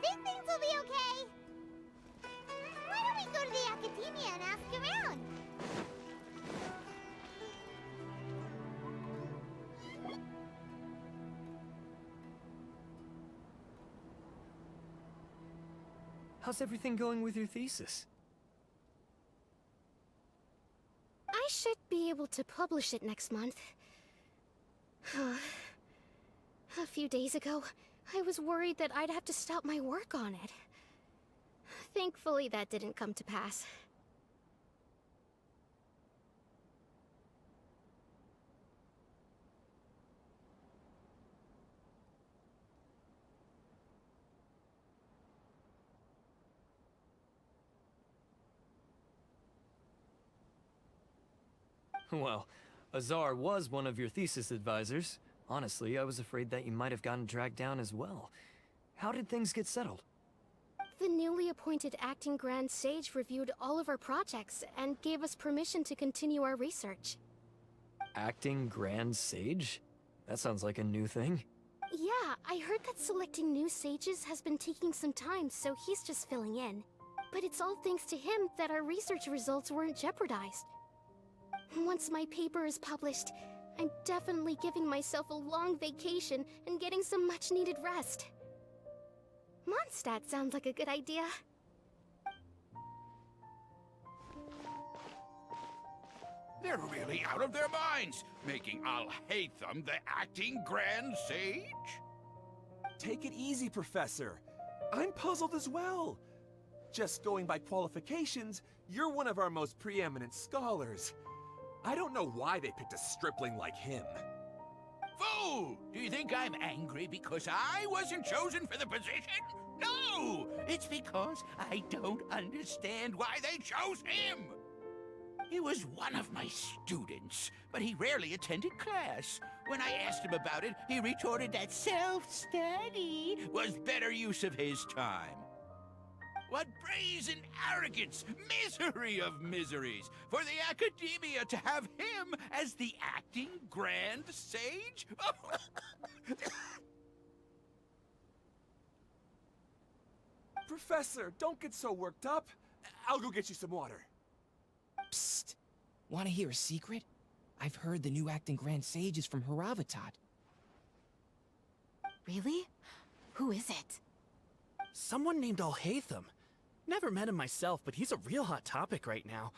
think things will be okay. Why don't we go to the academia and ask around? How's everything going with your thesis? I should be able to publish it next month. A few days ago, I was worried that I'd have to stop my work on it. Thankfully, that didn't come to pass. Well, Azar was one of your thesis advisors. Honestly, I was afraid that you might have gotten dragged down as well. How did things get settled? The newly appointed acting Grand Sage reviewed all of our projects and gave us permission to continue our research. Acting Grand Sage? That sounds like a new thing. Yeah, I heard that selecting new sages has been taking some time, so he's just filling in. But it's all thanks to him that our research results weren't jeopardized. Once my paper is published, I'm definitely giving myself a long vacation and getting some much-needed rest. Mondstadt sounds like a good idea. They're really out of their minds, making Alhaitham the acting Grand Sage? Take it easy, Professor. I'm puzzled as well. Just going by qualifications, you're one of our most preeminent scholars. I don't know why they picked a stripling like him. Fool! Do you think I'm angry because I wasn't chosen for the position? No! It's because I don't understand why they chose him! He was one of my students, but he rarely attended class. When I asked him about it, he retorted that self-study was better use of his time. What brazen arrogance! Misery of miseries! For the academia to have him as the acting Grand Sage? Professor, don't get so worked up. I'll go get you some water. Psst. Want to hear a secret? I've heard the new acting Grand Sage is from Haravatat. Really? Who is it? Someone named Alhaitham. Never met him myself, but he's a real hot topic right now.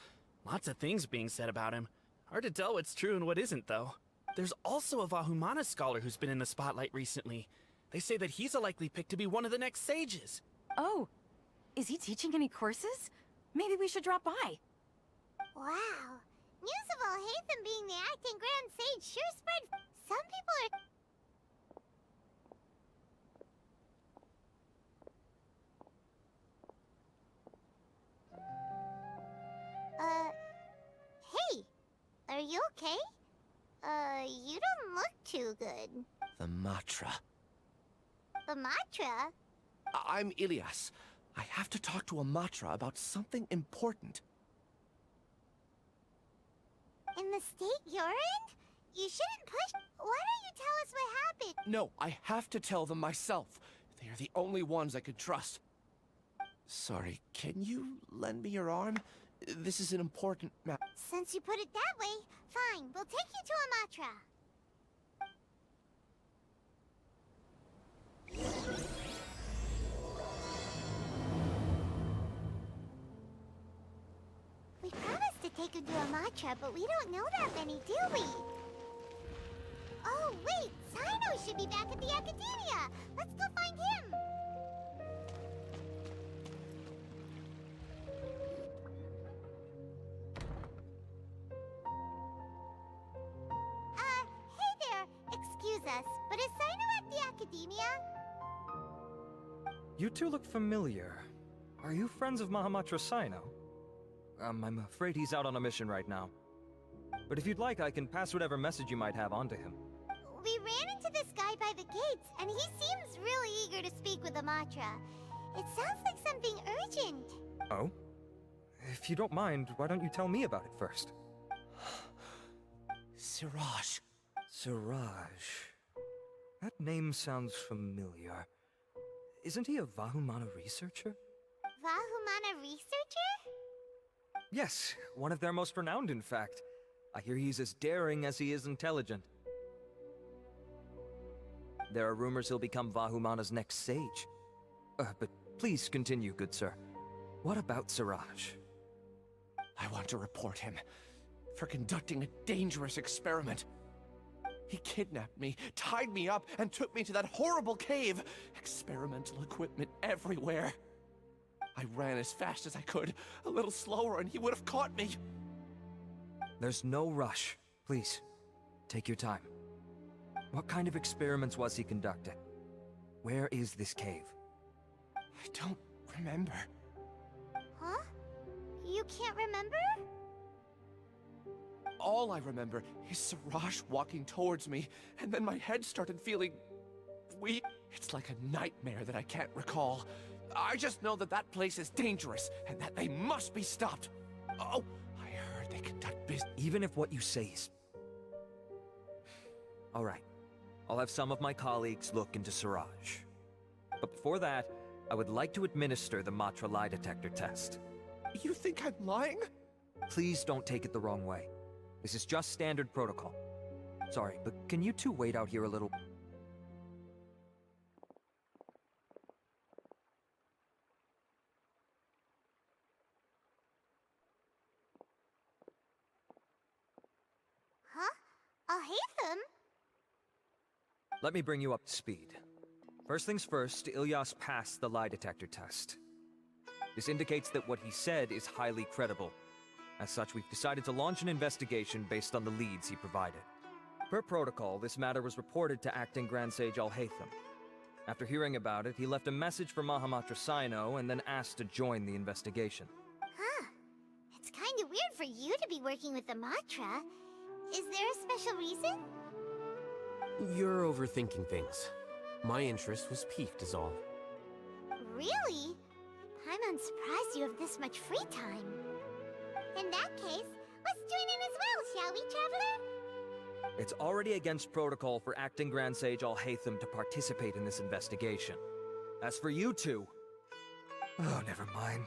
Lots of things being said about him. Hard to tell what's true and what isn't, though. There's also a Vahumana scholar who's been in the spotlight recently. They say that he's a likely pick to be one of the next sages. Oh, is he teaching any courses? Maybe we should drop by. Wow. News of Alhaitham being the acting Grand Sage sure spread. Some people are... Hey! Are you okay? You don't look too good. The Matra. The Matra? I'm Ilias. I have to talk to a Matra about something important. In the state you're in? You shouldn't push... Why don't you tell us what happened? No, I have to tell them myself. They are the only ones I could trust. Sorry, can you lend me your arm? This is an important matter. Since you put it that way, fine. We'll take you to a Matra. We promised to take him to a Matra, but we don't know that many, do we? Oh, wait! Sino should be back at the Academia! Let's go find him! Hey there! Excuse us, but is Sino at the Academia? You two look familiar. Are you friends of Mahamatra Sino? I'm afraid he's out on a mission right now. But if you'd like, I can pass whatever message you might have on to him. We ran into this guy by the gates, and he seems really eager to speak with Amatra. It sounds like something urgent. Oh? If you don't mind, why don't you tell me about it first? Siraj. Siraj. That name sounds familiar. Isn't he a Vahumana researcher? Vahumana researcher? Yes, one of their most renowned, in fact. I hear he's as daring as he is intelligent. There are rumors he'll become Vahumana's next sage. But please continue, good sir. What about Siraj? I want to report him for conducting a dangerous experiment. He kidnapped me, tied me up, and took me to that horrible cave. Experimental equipment everywhere. I ran as fast as I could, a little slower, and he would have caught me. There's no rush. Please, take your time. What kind of experiments was he conducting? Where is this cave? I don't remember. Huh? You can't remember? All I remember is Siraj walking towards me, and then my head started feeling weak. It's like a nightmare that I can't recall. I just know that that place is dangerous, and that they must be stopped. Oh, I heard they conduct business. Even if what you say is... Alright. I'll have some of my colleagues look into Siraj. But before that, I would like to administer the Matra lie detector test. You think I'm lying? Please don't take it the wrong way. This is just standard protocol. Sorry, but can you two wait out here a little? Huh? Alhaitham? Let me bring you up to speed. First things first, Ilyas passed the lie detector test. This indicates that what he said is highly credible. As such, we've decided to launch an investigation based on the leads he provided. Per protocol, this matter was reported to Acting Grand Sage Alhaitham. After hearing about it, he left a message for Mahamatra Sino and then asked to join the investigation. Huh. It's kinda weird for you to be working with the Matra. Is there a special reason? You're overthinking things. My interest was piqued is all. Really? I'm unsurprised you have this much free time. In that case, let's join in as well, shall we, Traveler? It's already against protocol for Acting Grand Sage Alhaitham to participate in this investigation. As for you two... Oh, never mind.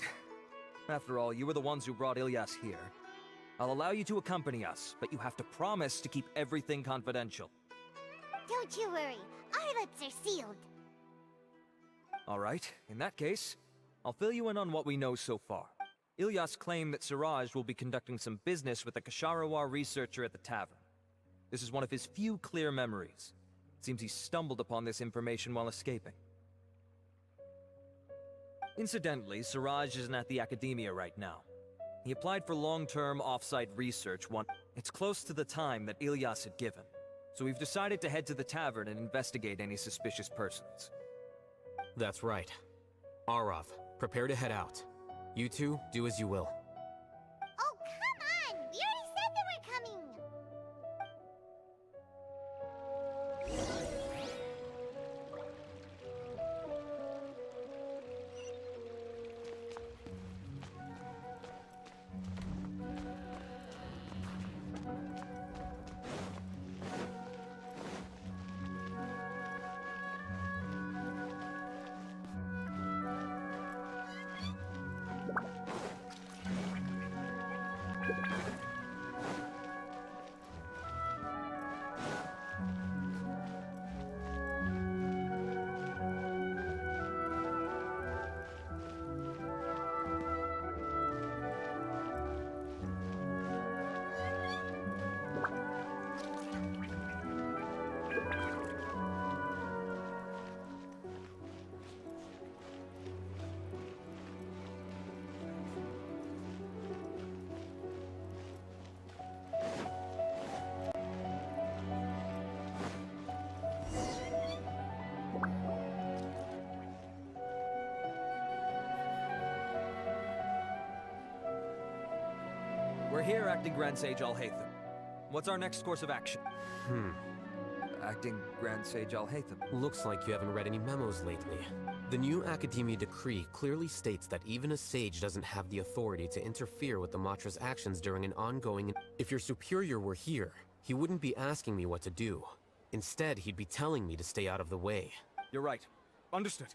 After all, you were the ones who brought Ilyas here. I'll allow you to accompany us, but you have to promise to keep everything confidential. Don't you worry, our lips are sealed. Alright, in that case, I'll fill you in on what we know so far. Ilyas claimed that Siraj will be conducting some business with a Kasharawar researcher at the tavern. This is one of his few clear memories. It seems he stumbled upon this information while escaping. Incidentally, Siraj isn't at the academia right now. He applied for long-term off-site research It's close to the time that Ilyas had given, so we've decided to head to the tavern and investigate any suspicious persons. That's right. Arav, prepare to head out. You two, do as you will. Oh, come on! We already said that we're coming! We're here, Acting Grand Sage Alhaitham. What's our next course of action? Acting Grand Sage Alhaitham. Looks like you haven't read any memos lately. The new Academia decree clearly states that even a sage doesn't have the authority to interfere with the Matra's actions during an ongoing... If your superior were here, he wouldn't be asking me what to do. Instead, he'd be telling me to stay out of the way. You're right. Understood.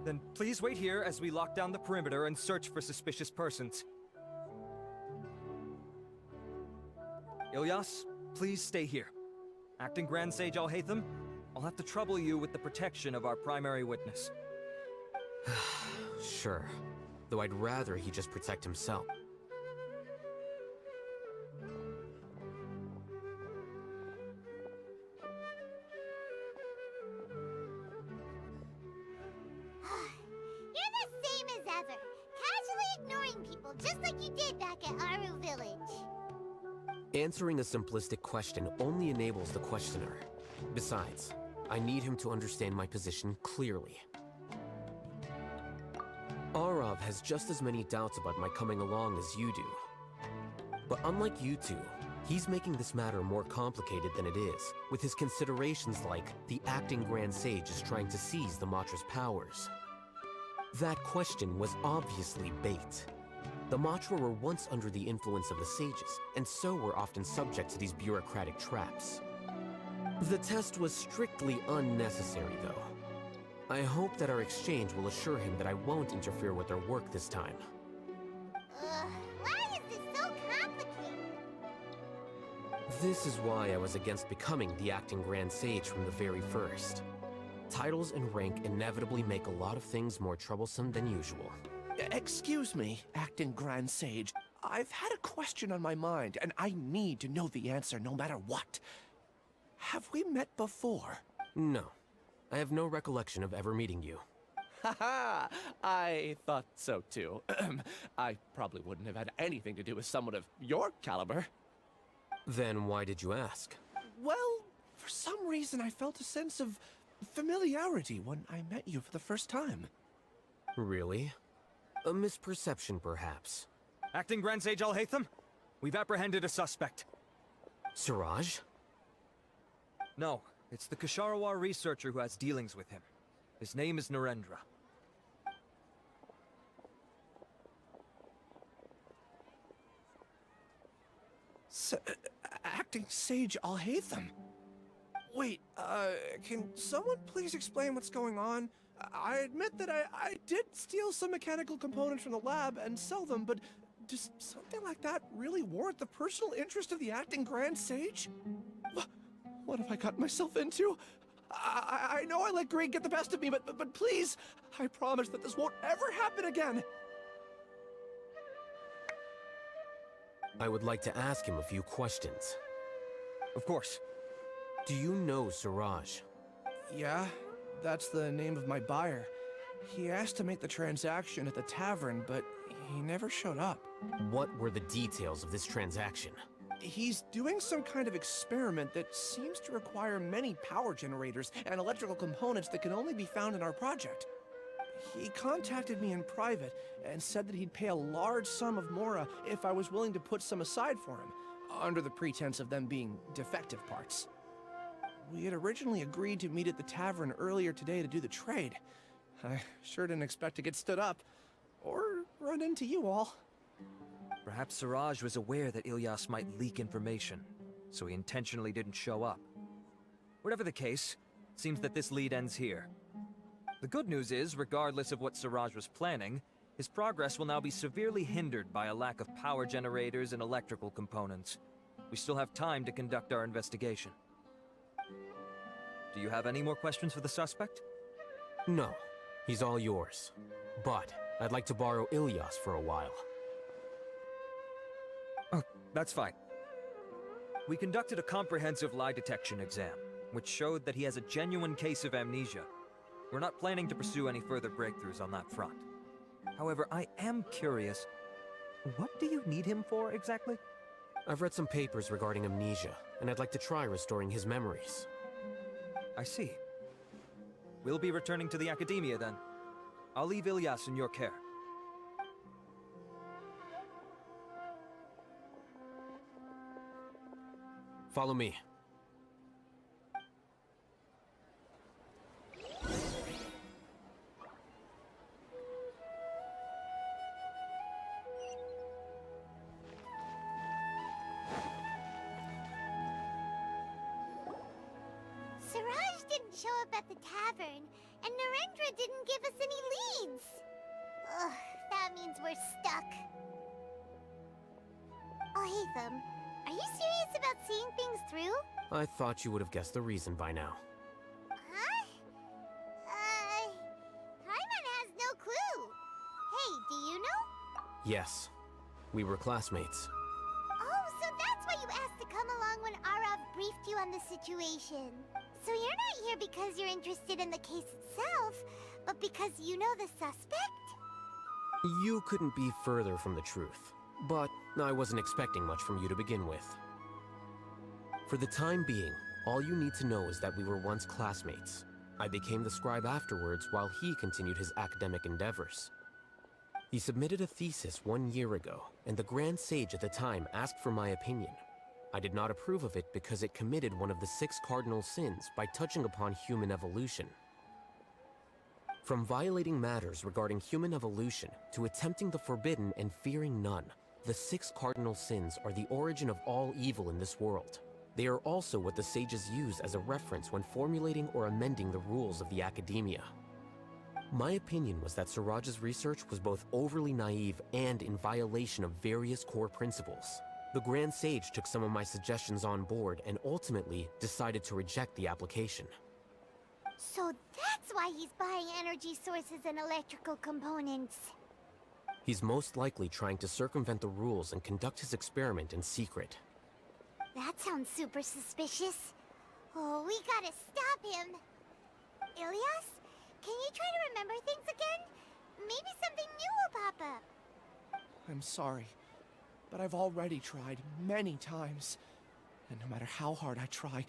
Then please wait here as we lock down the perimeter and search for suspicious persons. Ilyas, please stay here. Acting Grand Sage Alhaitham, I'll have to trouble you with the protection of our primary witness. Sure. Though I'd rather he just protect himself. You're the same as ever, casually ignoring people just like you did back at Aru Village. Answering a simplistic question only enables the questioner. Besides, I need him to understand my position clearly. Arav has just as many doubts about my coming along as you do. But unlike you two, he's making this matter more complicated than it is, with his considerations like the acting Grand Sage is trying to seize the Matra's powers. That question was obviously bait. The Matra were once under the influence of the sages, and so were often subject to these bureaucratic traps. The test was strictly unnecessary, though. I hope that our exchange will assure him that I won't interfere with their work this time. Why is this so complicated? This is why I was against becoming the acting Grand Sage from the very first. Titles and rank inevitably make a lot of things more troublesome than usual. Excuse me, acting Grand Sage. I've had a question on my mind, and I need to know the answer no matter what. Have we met before? No. I have no recollection of ever meeting you. Haha! I thought so too. I probably wouldn't have had anything to do with someone of your caliber. Then why did you ask? Well, for some reason I felt a sense of familiarity when I met you for the first time. Really? A misperception, perhaps. Acting Grand Sage Alhaitham, we've apprehended a suspect. Siraj? No, it's the Ksharawar researcher who has dealings with him. His name is Narendra. Acting Sage Alhaitham? Wait, can someone please explain what's going on? I admit that I did steal some mechanical components from the lab and sell them, but does something like that really warrant the personal interest of the acting Grand Sage? What have I gotten myself into? I know I let greed get the best of me, but please, I promise that this won't ever happen again. I would like to ask him a few questions. Of course. Do you know Siraj? Yeah, that's the name of my buyer. He asked to make the transaction at the tavern, but he never showed up. What were the details of this transaction? He's doing some kind of experiment that seems to require many power generators and electrical components that can only be found in our project. He contacted me in private and said that he'd pay a large sum of Mora if I was willing to put some aside for him, under the pretense of them being defective parts. We had originally agreed to meet at the tavern earlier today to do the trade. I sure didn't expect to get stood up, or run into you all. Perhaps Siraj was aware that Ilyas might leak information, so he intentionally didn't show up. Whatever the case, it seems that this lead ends here. The good news is, regardless of what Siraj was planning, his progress will now be severely hindered by a lack of power generators and electrical components. We still have time to conduct our investigation. Do you have any more questions for the suspect? No. He's all yours. But I'd like to borrow Ilyas for a while. Oh, that's fine. We conducted a comprehensive lie detection exam, which showed that he has a genuine case of amnesia. We're not planning to pursue any further breakthroughs on that front. However, I am curious, what do you need him for exactly? I've read some papers regarding amnesia, and I'd like to try restoring his memories. I see. We'll be returning to the Academia then. I'll leave Ilyas in your care. Follow me. Siraj didn't show up at the tavern, and Narendra didn't give us any leads. Ugh, that means we're stuck. Alhaitham, are you serious about seeing things through? I thought you would have guessed the reason by now. Huh? Paimon has no clue. Hey, do you know? Yes, we were classmates. Oh, so that's why you asked to come along when Arav briefed you on the situation. So you're not here because you're interested in the case itself, but because you know the suspect? You couldn't be further from the truth, but I wasn't expecting much from you to begin with. For the time being, all you need to know is that we were once classmates. I became the scribe afterwards while he continued his academic endeavors. He submitted a thesis 1 year ago, and the Grand Sage at the time asked for my opinion. I did not approve of it because it committed one of the 6 cardinal sins by touching upon human evolution. From violating matters regarding human evolution to attempting the forbidden and fearing none, the 6 cardinal sins are the origin of all evil in this world. They are also what the sages use as a reference when formulating or amending the rules of the academia. My opinion was that Suraj's research was both overly naive and in violation of various core principles. The Grand Sage took some of my suggestions on board and ultimately decided to reject the application. So that's why he's buying energy sources and electrical components. He's most likely trying to circumvent the rules and conduct his experiment in secret. That sounds super suspicious. Oh, we gotta stop him. Ilyas, can you try to remember things again? Maybe something new will pop up. I'm sorry, but I've already tried many times. And no matter how hard I try,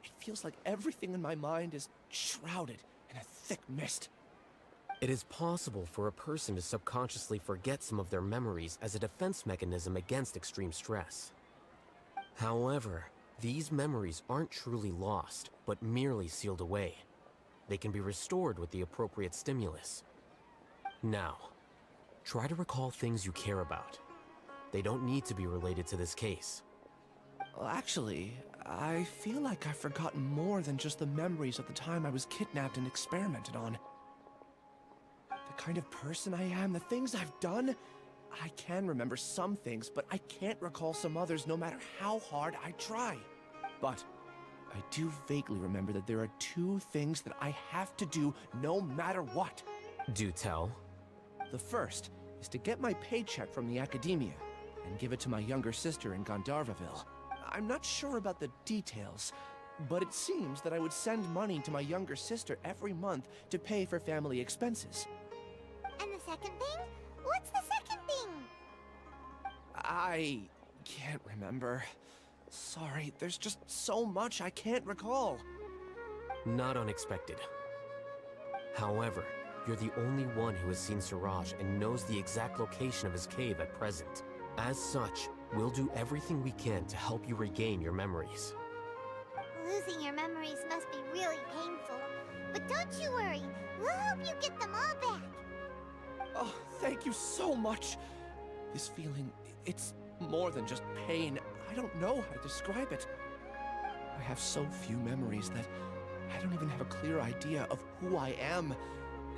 it feels like everything in my mind is shrouded in a thick mist. It is possible for a person to subconsciously forget some of their memories as a defense mechanism against extreme stress. However, these memories aren't truly lost, but merely sealed away. They can be restored with the appropriate stimulus. Now, try to recall things you care about. They don't need to be related to this case. Well, actually, I feel like I've forgotten more than just the memories of the time I was kidnapped and experimented on. The kind of person I am, the things I've done, I can remember some things, but I can't recall some others no matter how hard I try. But I do vaguely remember that there are 2 things that I have to do no matter what. Do tell. The first is to get my paycheck from the academia and give it to my younger sister in Gandharvaville. I'm not sure about the details, but it seems that I would send money to my younger sister every month to pay for family expenses. And the second thing? What's the second thing? I can't remember. Sorry, there's just so much I can't recall. Not unexpected. However, you're the only one who has seen Suraj and knows the exact location of his cave at present. As such, we'll do everything we can to help you regain your memories. Losing your memories must be really painful. But don't you worry, we'll help you get them all back. Oh, thank you so much. This feeling, it's more than just pain. I don't know how to describe it. I have so few memories that I don't even have a clear idea of who I am.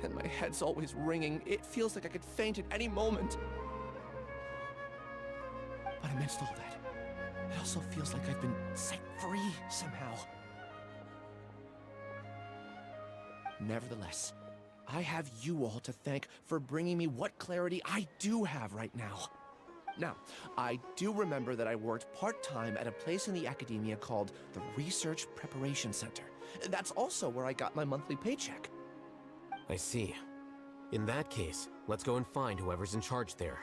And my head's always ringing. It feels like I could faint at any moment. But amidst all that, it also feels like I've been set free somehow. Nevertheless, I have you all to thank for bringing me what clarity I do have right now. Now, I do remember that I worked part-time at a place in the academia called the Research Preparation Center. That's also where I got my monthly paycheck. I see. In that case, let's go and find whoever's in charge there.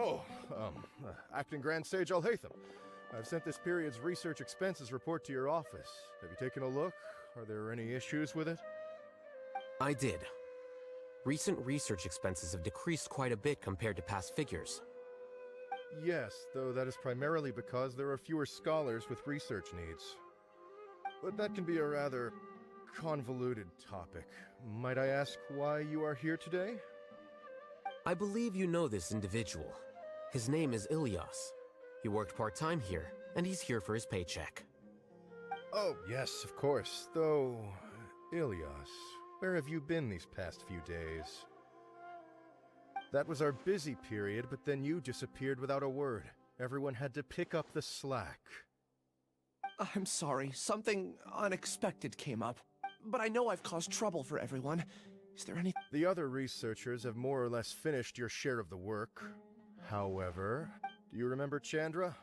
Oh, Acting Grand Sage Alhaitham. I've sent this period's research expenses report to your office. Have you taken a look? Are there any issues with it? I did. Recent research expenses have decreased quite a bit compared to past figures. Yes, though that is primarily because there are fewer scholars with research needs. But that can be a rather convoluted topic. Might I ask why you are here today? I believe you know this individual. His name is Ilyas. He worked part-time here, and he's here for his paycheck. Oh, yes, of course. Though, Ilyas, where have you been these past few days? That was our busy period, but then you disappeared without a word. Everyone had to pick up the slack. I'm sorry, something unexpected came up. But I know I've caused trouble for everyone. Is there any— The other researchers have more or less finished your share of the work. However, do you remember Chandra?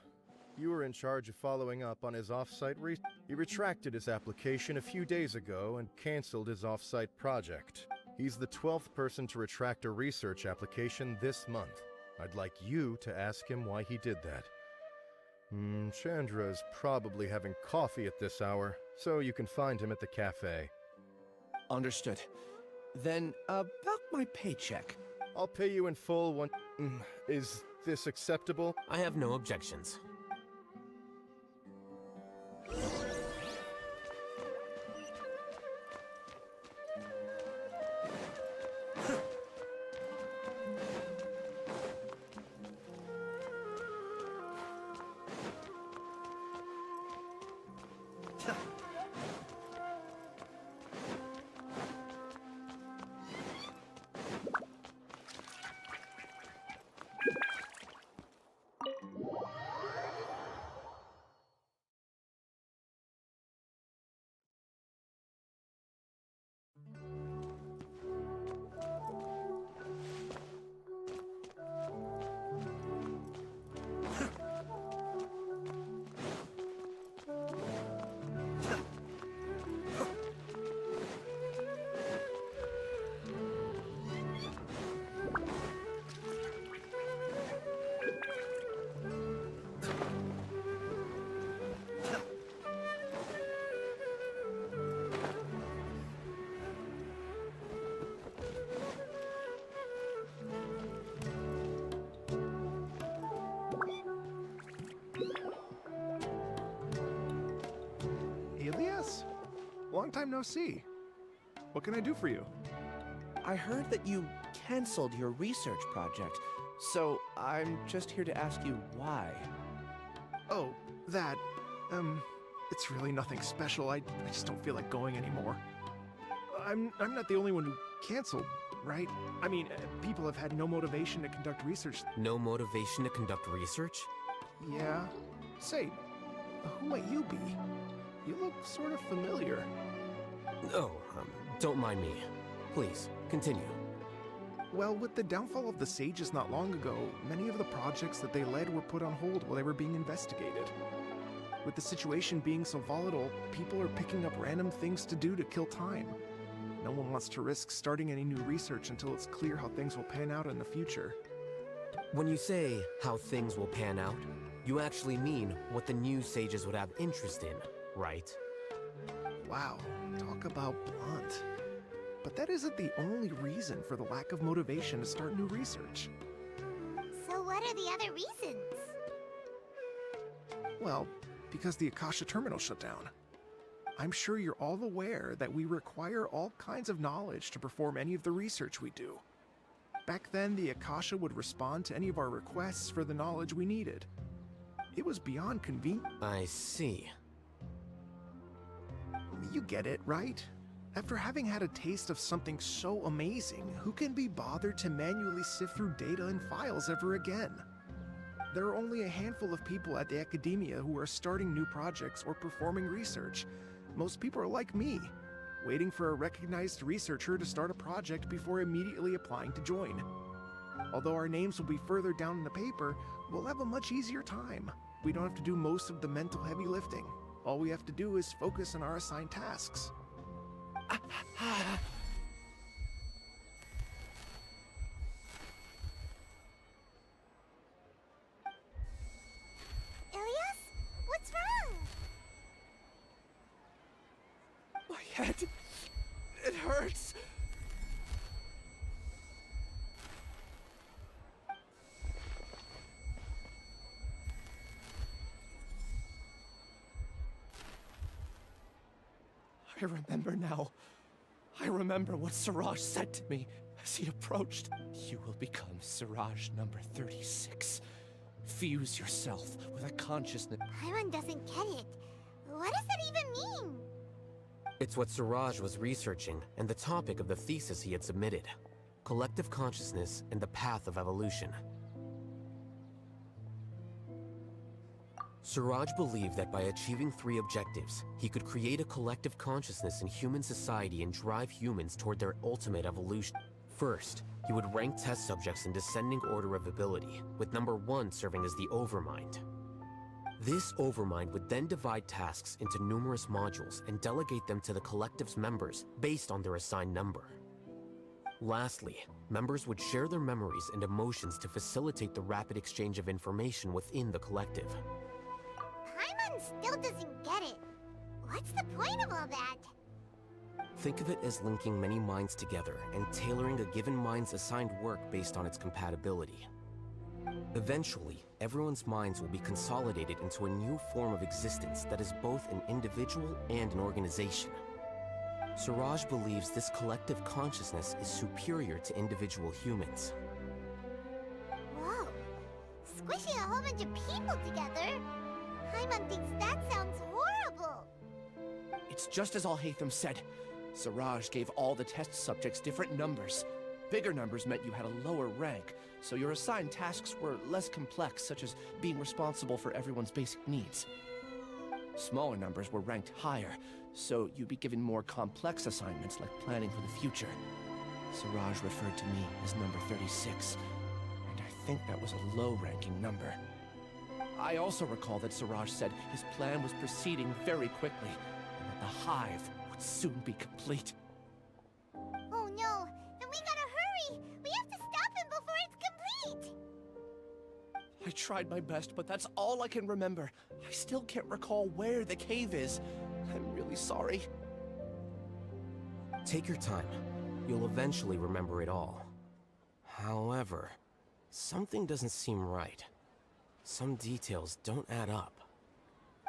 You were in charge of following up on his off-site He retracted his application a few days ago and canceled his off-site project. He's the 12th person to retract a research application this month. I'd like you to ask him why he did that. Chandra is probably having coffee at this hour, so you can find him at the cafe. Understood. Then, about my paycheck. I'll pay you in full one— Is this acceptable? I have no objections. Ilyas? Long time no see. What can I do for you? I heard that you canceled your research project, so I'm just here to ask you why. Oh, that, it's really nothing special. I just don't feel like going anymore. I'm not the only one who canceled, right? I mean, people have had no motivation to conduct research. No motivation to conduct research? Yeah. Say, who might you be? You look sort of familiar. Oh, don't mind me. Please, continue. Well, with the downfall of the Sages not long ago, many of the projects that they led were put on hold while they were being investigated. With the situation being so volatile, people are picking up random things to do to kill time. No one wants to risk starting any new research until it's clear how things will pan out in the future. When you say how things will pan out, you actually mean what the new Sages would have interest in, right? Wow, talk about blunt. But that isn't the only reason for the lack of motivation to start new research. So what are the other reasons? Well, because the Akasha terminal shut down. I'm sure you're all aware that we require all kinds of knowledge to perform any of the research we do. Back then, the Akasha would respond to any of our requests for the knowledge we needed. It was beyond convenient. I see. You get it, right? After having had a taste of something so amazing, who can be bothered to manually sift through data and files ever again? There are only a handful of people at the academia who are starting new projects or performing research. Most people are like me, waiting for a recognized researcher to start a project before immediately applying to join. Although our names will be further down in the paper, we'll have a much easier time. We don't have to do most of the mental heavy lifting. All we have to do is focus on our assigned tasks. head. It hurts. I remember now. I remember what Siraj said to me as he approached. You will become Siraj number 36. Fuse yourself with a consciousness. Paimon doesn't get it. What does that even mean? It's what Siraj was researching and the topic of the thesis he had submitted. Collective consciousness and the path of evolution. Siraj believed that by achieving 3 objectives, he could create a collective consciousness in human society and drive humans toward their ultimate evolution. First, he would rank test subjects in descending order of ability, with number 1 serving as the Overmind. This Overmind would then divide tasks into numerous modules and delegate them to the collective's members based on their assigned number. Lastly, members would share their memories and emotions to facilitate the rapid exchange of information within the collective. Paimon still doesn't get it. What's the point of all that? Think of it as linking many minds together and tailoring a given mind's assigned work based on its compatibility. Eventually, everyone's minds will be consolidated into a new form of existence that is both an individual and an organization. Siraj believes this collective consciousness is superior to individual humans. Whoa. Squishing a whole bunch of people together? Paimon thinks that sounds horrible. It's just as Alhaitham said. Siraj gave all the test subjects different numbers. Bigger numbers meant you had a lower rank, so your assigned tasks were less complex, such as being responsible for everyone's basic needs. Smaller numbers were ranked higher, so you'd be given more complex assignments like planning for the future. Siraj referred to me as number 36, and I think that was a low-ranking number. I also recall that Siraj said his plan was proceeding very quickly, and that the hive would soon be complete. Oh no, then we gotta hurry! We have to stop him before it's complete! I tried my best, but that's all I can remember. I still can't recall where the cave is. I'm really sorry. Take your time. You'll eventually remember it all. However, something doesn't seem right. Some details don't add up.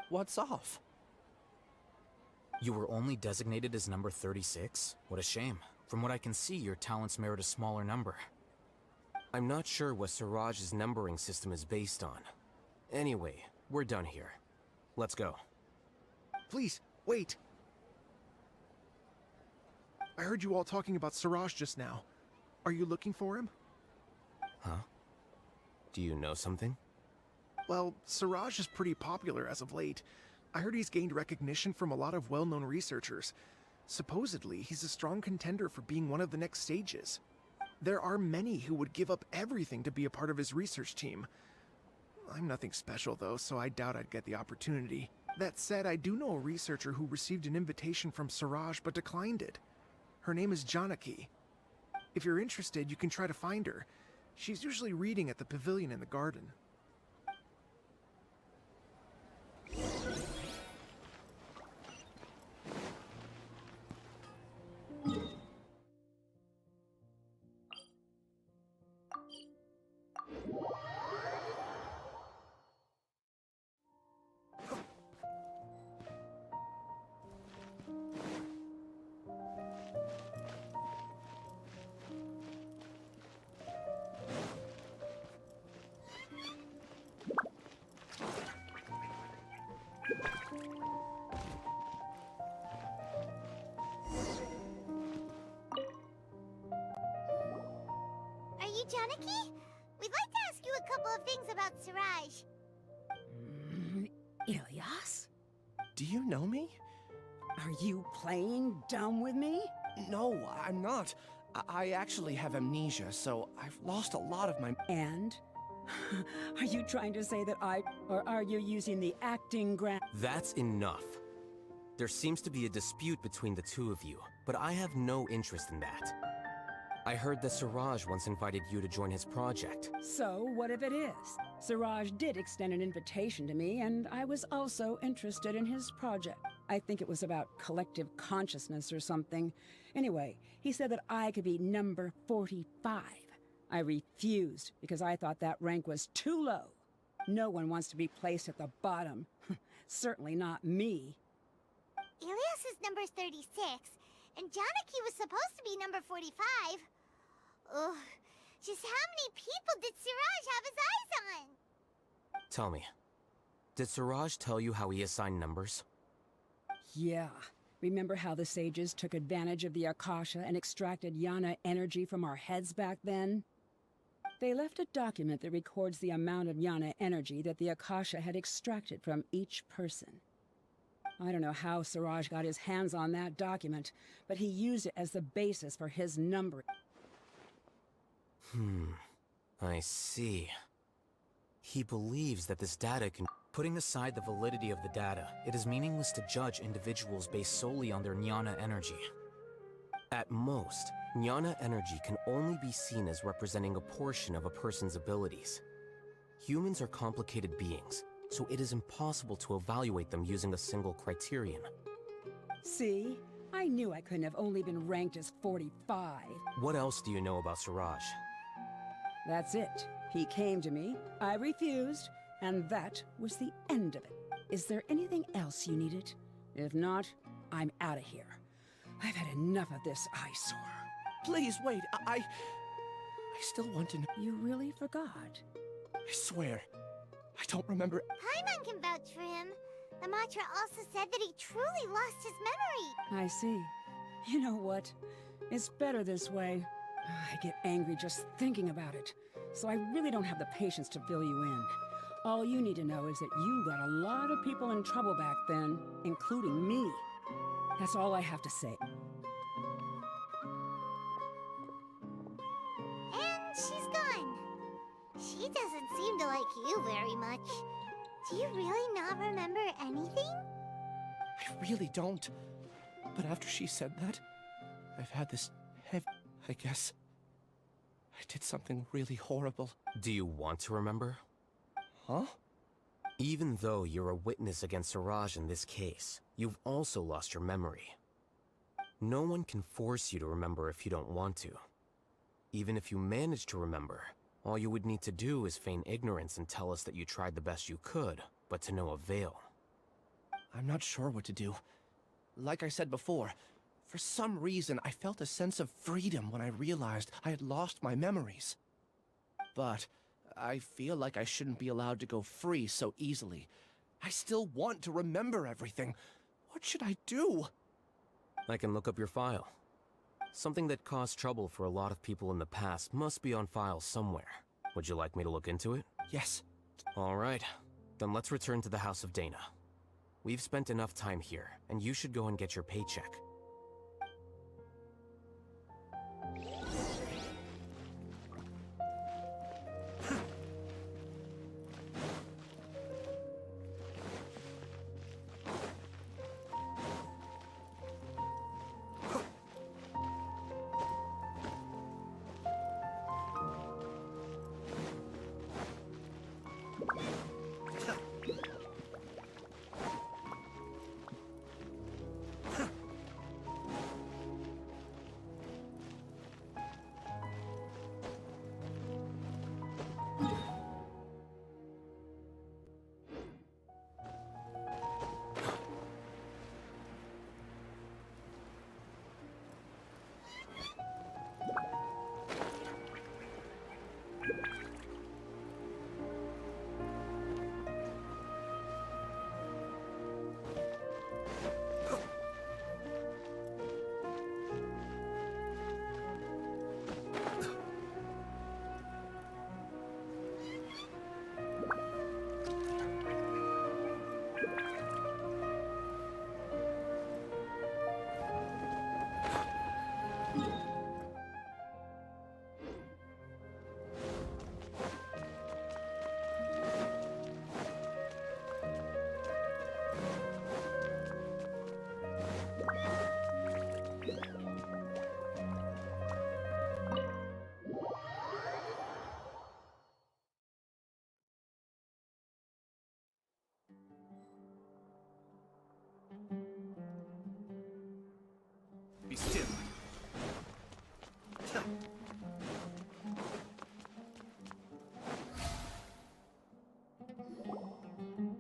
What's off? You were only designated as number 36? What a shame. From what I can see, your talents merit a smaller number. I'm not sure what Siraj's numbering system is based on. Anyway, we're done here. Let's go. Please, wait! I heard you all talking about Siraj just now. Are you looking for him? Huh? Do you know something? Well, Siraj is pretty popular as of late. I heard he's gained recognition from a lot of well-known researchers. Supposedly, he's a strong contender for being one of the next sages. There are many who would give up everything to be a part of his research team. I'm nothing special though, so I doubt I'd get the opportunity. That said, I do know a researcher who received an invitation from Siraj but declined it. Her name is Janaki. If you're interested, you can try to find her. She's usually reading at the pavilion in the garden. Janaki? We'd like to ask you a couple of things about Siraj. Ilyas? Do you know me? Are you playing dumb with me? No, I'm not. I actually have amnesia, so I've lost a lot of my... And? Are you trying to say that or are you using the acting grant? That's enough. There seems to be a dispute between the two of you, but I have no interest in that. I heard that Siraj once invited you to join his project. So, what if it is? Siraj did extend an invitation to me, and I was also interested in his project. I think it was about collective consciousness or something. Anyway, he said that I could be number 45. I refused because I thought that rank was too low. No one wants to be placed at the bottom. Certainly not me. Ilias is number 36, and Janaki was supposed to be number 45. Ugh, just how many people did Siraj have his eyes on? Tell me, did Siraj tell you how he assigned numbers? Yeah. Remember how the sages took advantage of the Akasha and extracted Yana energy from our heads back then? They left a document that records the amount of Yana energy that the Akasha had extracted from each person. I don't know how Siraj got his hands on that document, but he used it as the basis for his numbering. I see. He believes that this data can... Putting aside the validity of the data, it is meaningless to judge individuals based solely on their Jnana energy. At most, Jnana energy can only be seen as representing a portion of a person's abilities. Humans are complicated beings, so it is impossible to evaluate them using a single criterion. See? I knew I couldn't have only been ranked as 45. What else do you know about Siraj? That's it. He came to me, I refused, and that was the end of it. Is there anything else you needed? If not, I'm out of here. I've had enough of this eyesore. Please, wait, I still want to know. You really forgot? I swear, I don't remember. Paimon can vouch for him. The mantra also said that he truly lost his memory. I see. You know what? It's better this way. I get angry just thinking about it, so I really don't have the patience to fill you in. All you need to know is that you got a lot of people in trouble back then, including me. That's all I have to say. And she's gone. She doesn't seem to like you very much. Do you really not remember anything? I really don't. But after she said that, I've had this heavy... I guess... I did something really horrible. Do you want to remember? Huh? Even though you're a witness against Siraj in this case, you've also lost your memory. No one can force you to remember if you don't want to. Even if you manage to remember, all you would need to do is feign ignorance and tell us that you tried the best you could, but to no avail. I'm not sure what to do. Like I said before, for some reason I felt a sense of freedom when I realized I had lost my memories. But I feel like I shouldn't be allowed to go free so easily. I still want to remember everything. What should I do? I can look up your file. Something that caused trouble for a lot of people in the past must be on file somewhere. Would you like me to look into it? Yes. All right. Then let's return to the House of Dana. We've spent enough time here, and you should go and get your paycheck.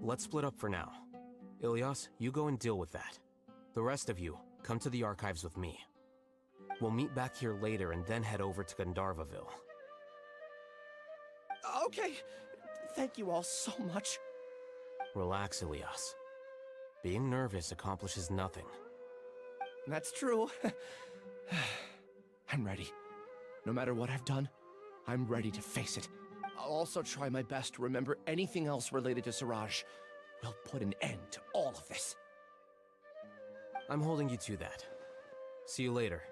let's split up for now. Ilyas, you go and deal with that. The rest of you, come to the archives with me. We'll meet back here later and then head over to Gandharvaville. Okay. Thank you all so much. Relax, Ilyas. Being nervous accomplishes nothing. That's true. I'm ready. No matter what I've done, I'm ready to face it. I'll also try my best to remember anything else related to Siraj. We'll put an end to all of this. I'm holding you to that. See you later.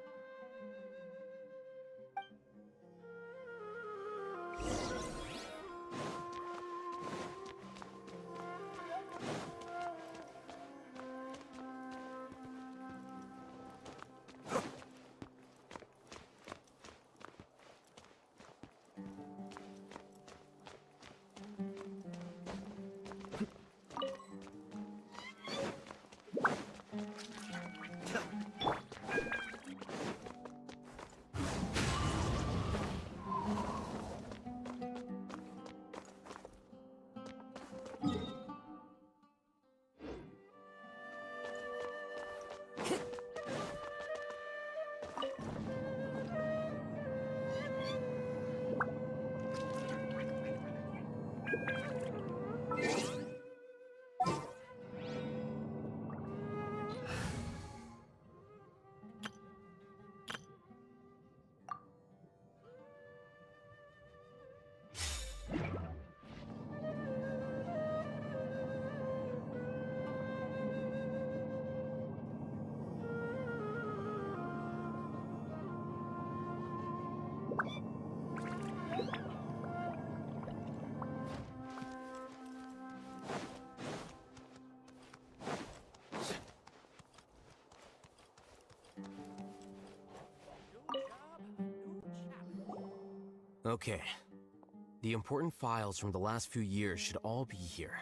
Okay. The important files from the last few years should all be here.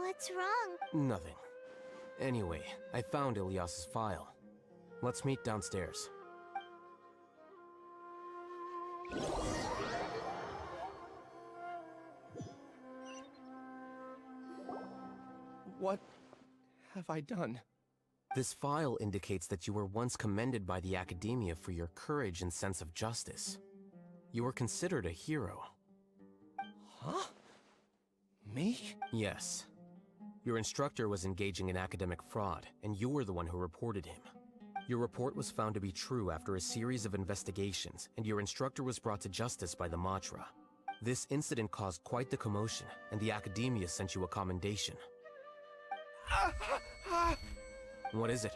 What's wrong? Nothing. Anyway, I found Ilyas's file. Let's meet downstairs. What have I done? This file indicates that you were once commended by the Academia for your courage and sense of justice. You were considered a hero. Huh? Me? Yes. Your instructor was engaging in academic fraud, and you were the one who reported him. Your report was found to be true after a series of investigations, and your instructor was brought to justice by the Matra. This incident caused quite the commotion, and the Academia sent you a commendation. What is it?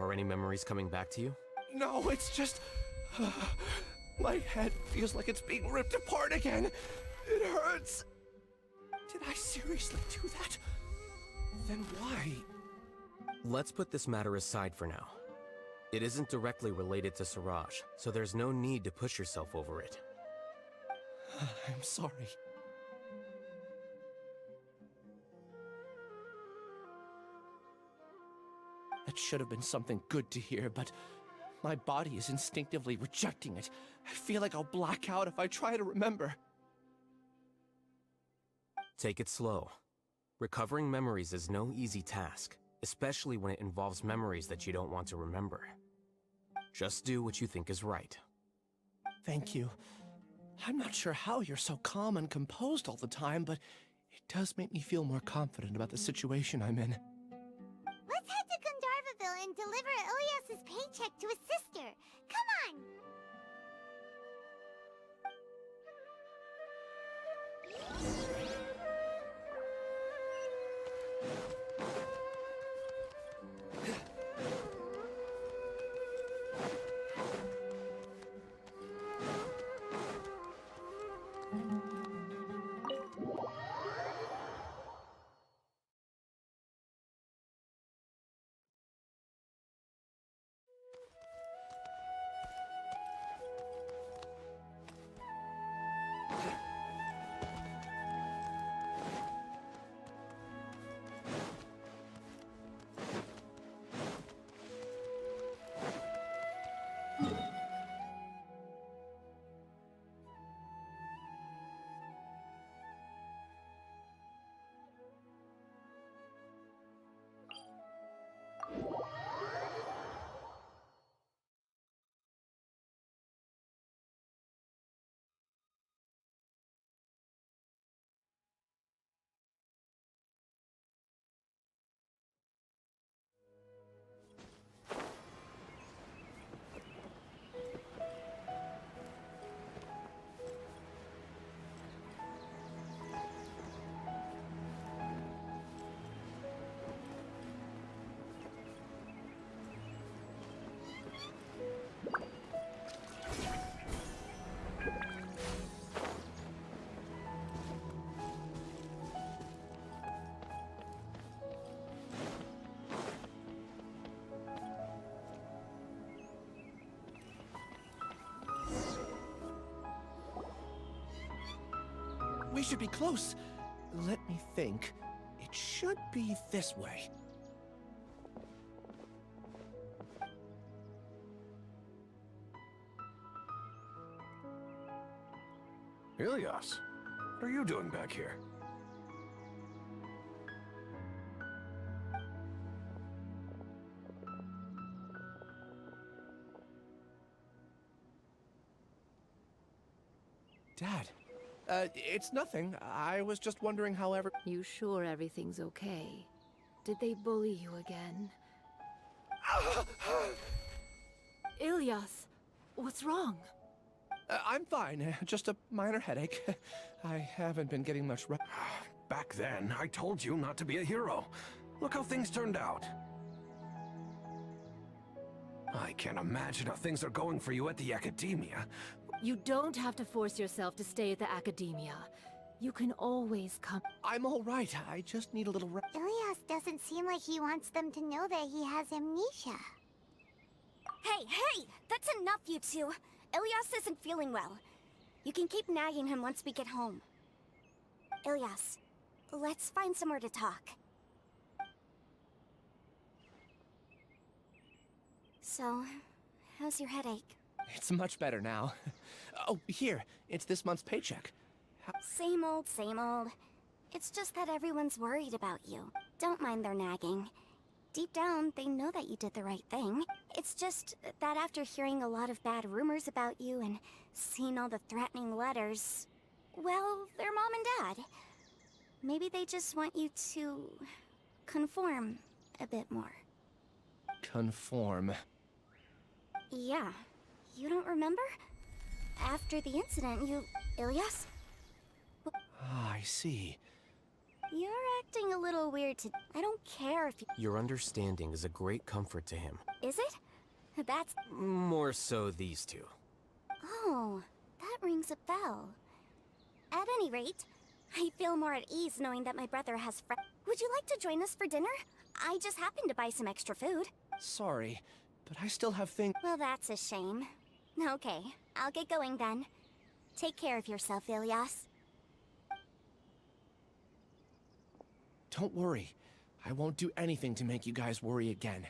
Are any memories coming back to you? No, it's just... my head feels like it's being ripped apart again. It hurts. Did I seriously do that? Then why? Let's put this matter aside for now. It isn't directly related to Siraj, so there's no need to push yourself over it. I'm sorry. That should have been something good to hear, but my body is instinctively rejecting it. I feel like I'll black out if I try to remember. Take it slow. Recovering memories is no easy task, especially when it involves memories that you don't want to remember. Just do what you think is right. Thank you. I'm not sure how you're so calm and composed all the time, but it does make me feel more confident about the situation I'm in. Let's head to Gandharvaville and deliver Ilyas's paycheck to his sister. Come on! We should be close. Let me think. It should be this way. Ilias, what are you doing back here? Dad, it's nothing. I was just wondering however... You sure everything's okay? Did they bully you again? Ilias, what's wrong? I'm fine. Just a minor headache. I haven't been getting much rest. Back then, I told you not to be a hero. Look how things turned out. I can't imagine how things are going for you at the Academia. You don't have to force yourself to stay at the Academia. You can always come. I'm all right. I just need a little rest. Ilias doesn't seem like he wants them to know that he has amnesia. Hey! That's enough, you two! Ilias isn't feeling well. You can keep nagging him once we get home. Ilias, let's find somewhere to talk. So, how's your headache? It's much better now. Oh, here. It's this month's paycheck. Same old, same old. It's just that everyone's worried about you. Don't mind their nagging. Deep down, they know that you did the right thing. It's just that after hearing a lot of bad rumors about you and seeing all the threatening letters, well, they're mom and dad. Maybe they just want you to conform a bit more. Conform. Yeah. You don't remember? After the incident, Ilias? Ah, I see. You're acting a little weird to... I don't care if you... Your understanding is a great comfort to him. Is it? That's... More so these two. Oh, that rings a bell. At any rate, I feel more at ease knowing that my brother has friends. Would you like to join us for dinner? I just happened to buy some extra food. Sorry, but I still have things... Well, that's a shame. Okay, I'll get going then. Take care of yourself, Ilias. Don't worry. I won't do anything to make you guys worry again.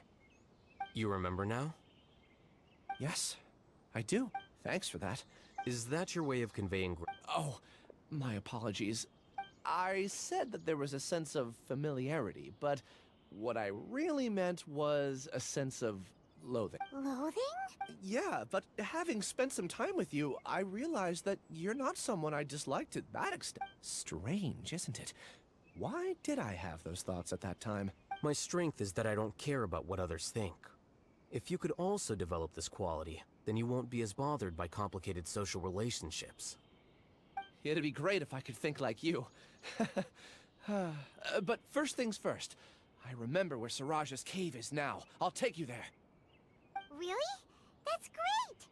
You remember now? Yes, I do. Thanks for that. Is that your way of conveying... Oh, my apologies. I said that there was a sense of familiarity, but what I really meant was a sense of loathing. Loathing? Yeah, but having spent some time with you, I realized that you're not someone I dislike to that extent. Strange, isn't it? Why did I have those thoughts at that time? My strength is that I don't care about what others think. If you could also develop this quality, then you won't be as bothered by complicated social relationships. It'd be great if I could think like you. But first things first. I remember where Siraj's cave is now. I'll take you there. Really? That's great!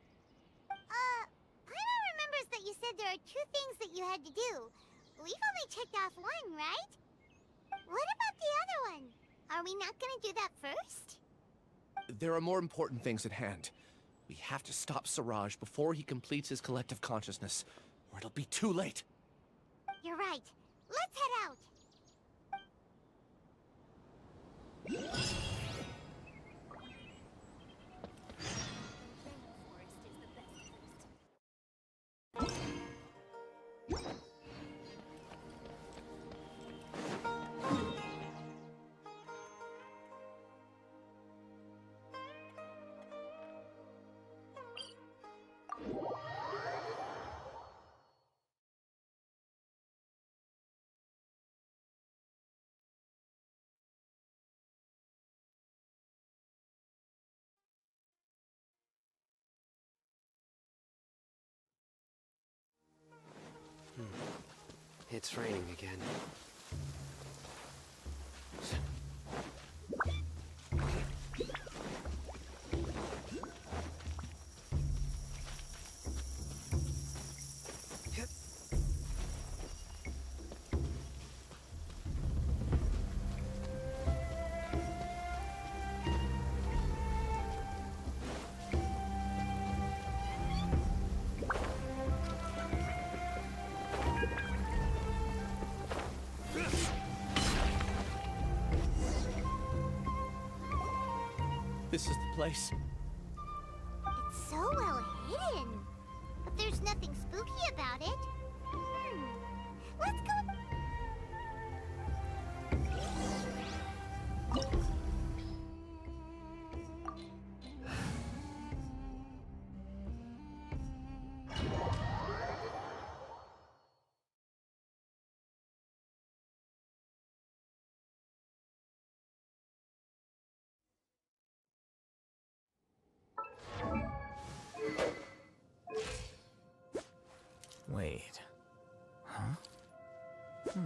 Paimon remembers that you said there are 2 things that you had to do. We've only checked off 1, right? What about the other one? Are we not gonna do that first? There are more important things at hand. We have to stop Siraj before he completes his collective consciousness, or it'll be too late. You're right. Let's head out! It's raining again. This is the place. It's so well hidden. But there's nothing spooky about it. Let's go. Wait. Huh? No.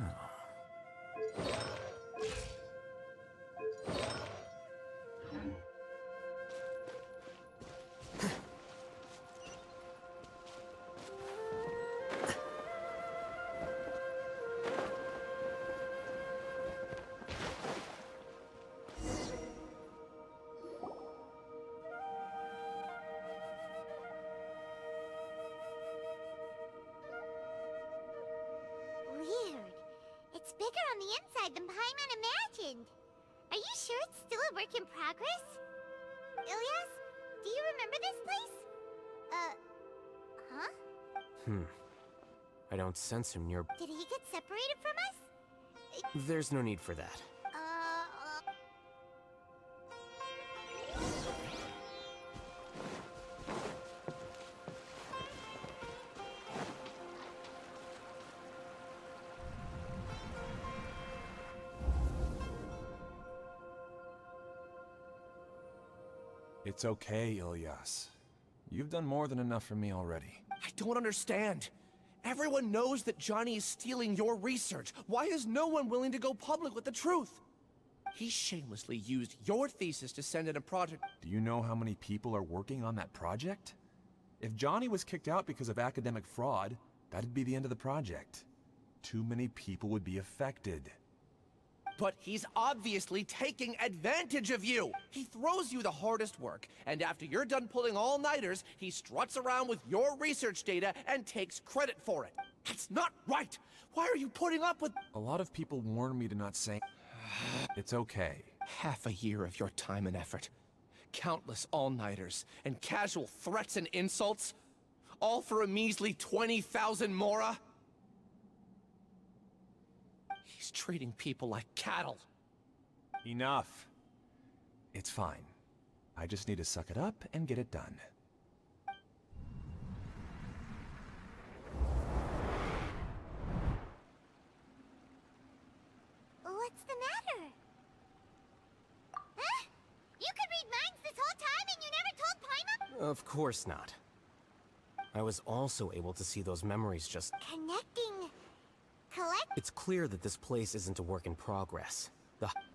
Weird. It's bigger on the inside than Paimon imagined. Are you sure it's still a work in progress? Ilyas, do you remember this place? Huh? I don't sense him near. Did he get separated from us? There's no need for that. It's okay, Ilyas. You've done more than enough for me already. I don't understand. Everyone knows that Johnny is stealing your research. Why is no one willing to go public with the truth? He shamelessly used your thesis to send in a project. Do you know how many people are working on that project? If Johnny was kicked out because of academic fraud, that'd be the end of the project. Too many people would be affected. But he's obviously taking advantage of you! He throws you the hardest work, and after you're done pulling all-nighters, he struts around with your research data and takes credit for it. That's not right! Why are you putting up with— A lot of people warn me to not say... It's okay. Half a year of your time and effort. Countless all-nighters, and casual threats and insults. All for a measly 20,000 mora? He's treating people like cattle. Enough. It's fine. I just need to suck it up and get it done. What's the matter? Huh? You could read minds this whole time and you never told Paimon? Of course not. I was also able to see those memories just... Connecting... It's clear that this place isn't a work in progress.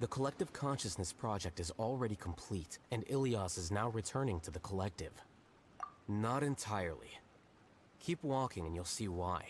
The Collective Consciousness project is already complete, and Ilyas is now returning to the Collective. Not entirely. Keep walking and you'll see why.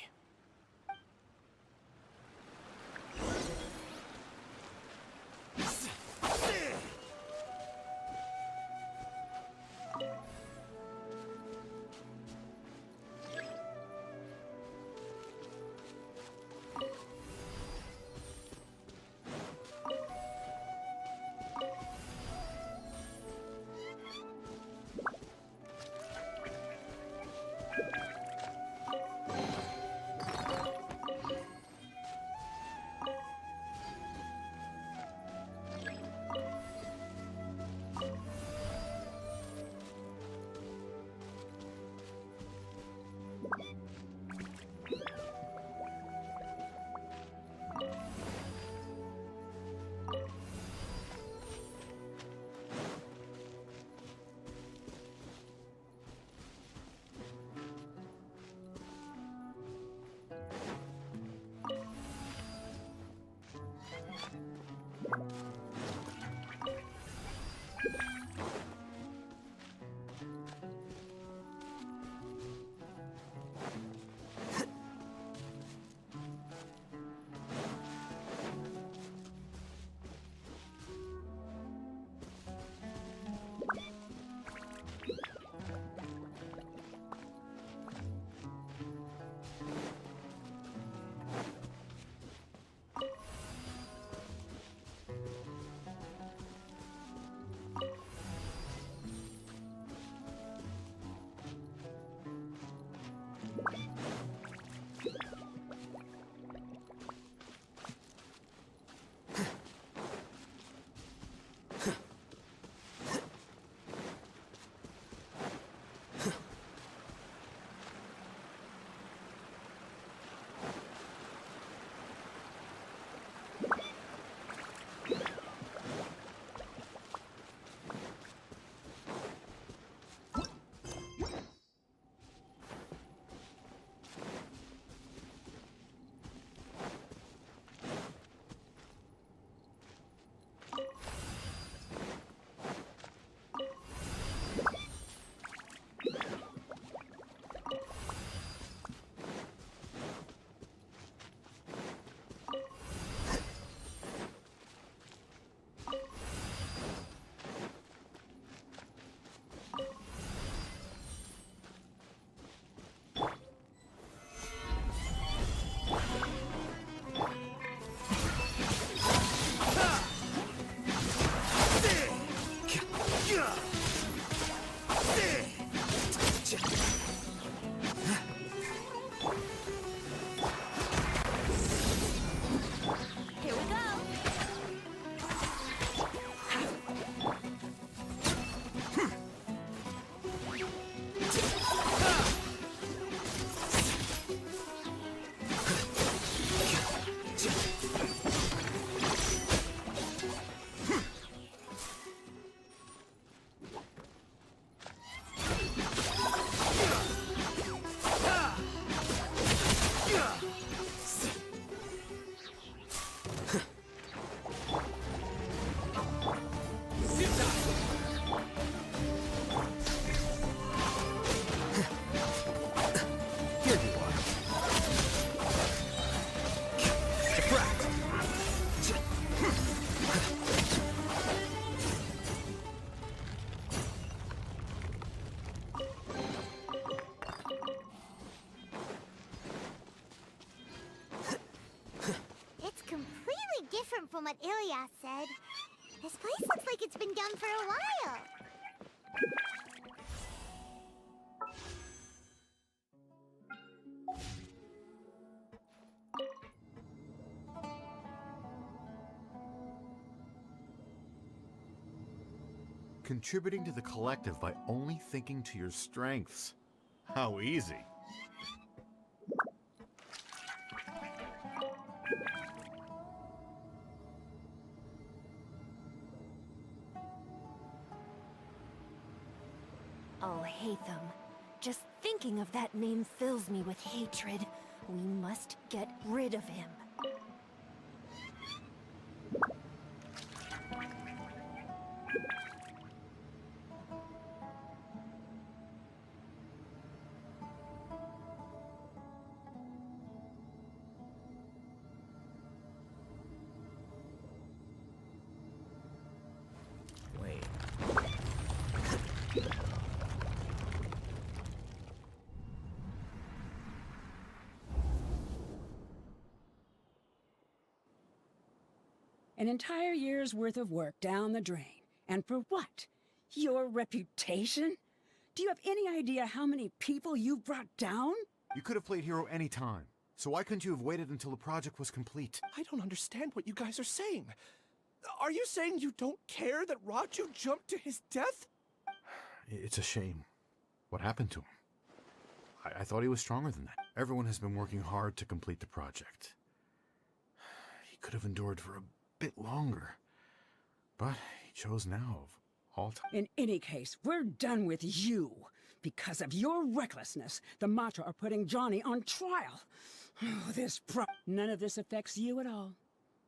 from what Ilias said. This place looks like it's been gone for a while. Contributing to the collective by only thinking to your strengths. How easy. Alhaitham. Just thinking of that name fills me with hatred. We must get rid of him. Wait. An entire year's worth of work down the drain. And for what? Your reputation? Do you have any idea how many people you brought down? You could have played hero any time. So why couldn't you have waited until the project was complete? I don't understand what you guys are saying. Are you saying you don't care that Raju jumped to his death? It's a shame. What happened to him? I thought he was stronger than that. Everyone has been working hard to complete the project. He could have endured for a bit longer. But he chose now of all time. In any case, we're done with you. Because of your recklessness, the Matra are putting Johnny on trial. None of this affects you at all.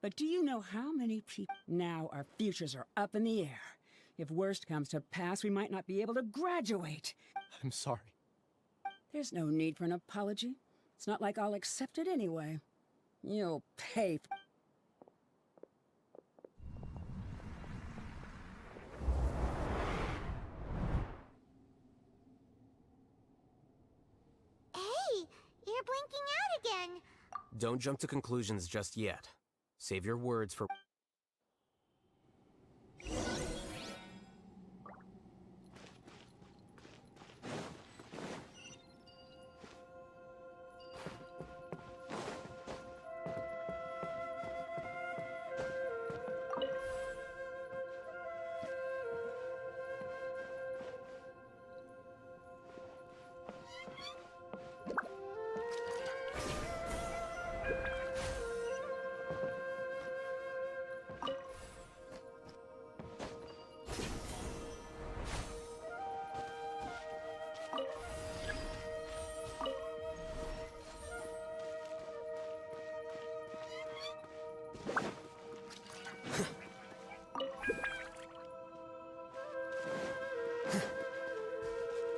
But do you know how many people... Now our futures are up in the air. If worst comes to pass, we might not be able to graduate. I'm sorry. There's no need for an apology. It's not like I'll accept it anyway. You'll pay for... Hey, you're blinking out again. Don't jump to conclusions just yet. Save your words for...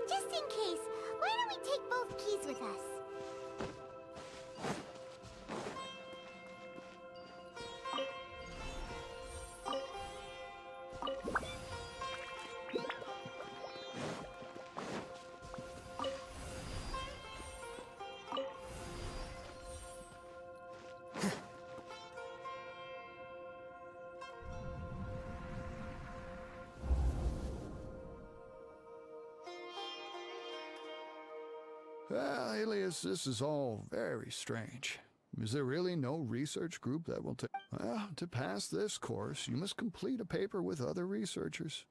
Just in case, why don't we take both keys with us? Well, Alias, this is all very strange. Is there really no research group that will take... Well, to pass this course, you must complete a paper with other researchers.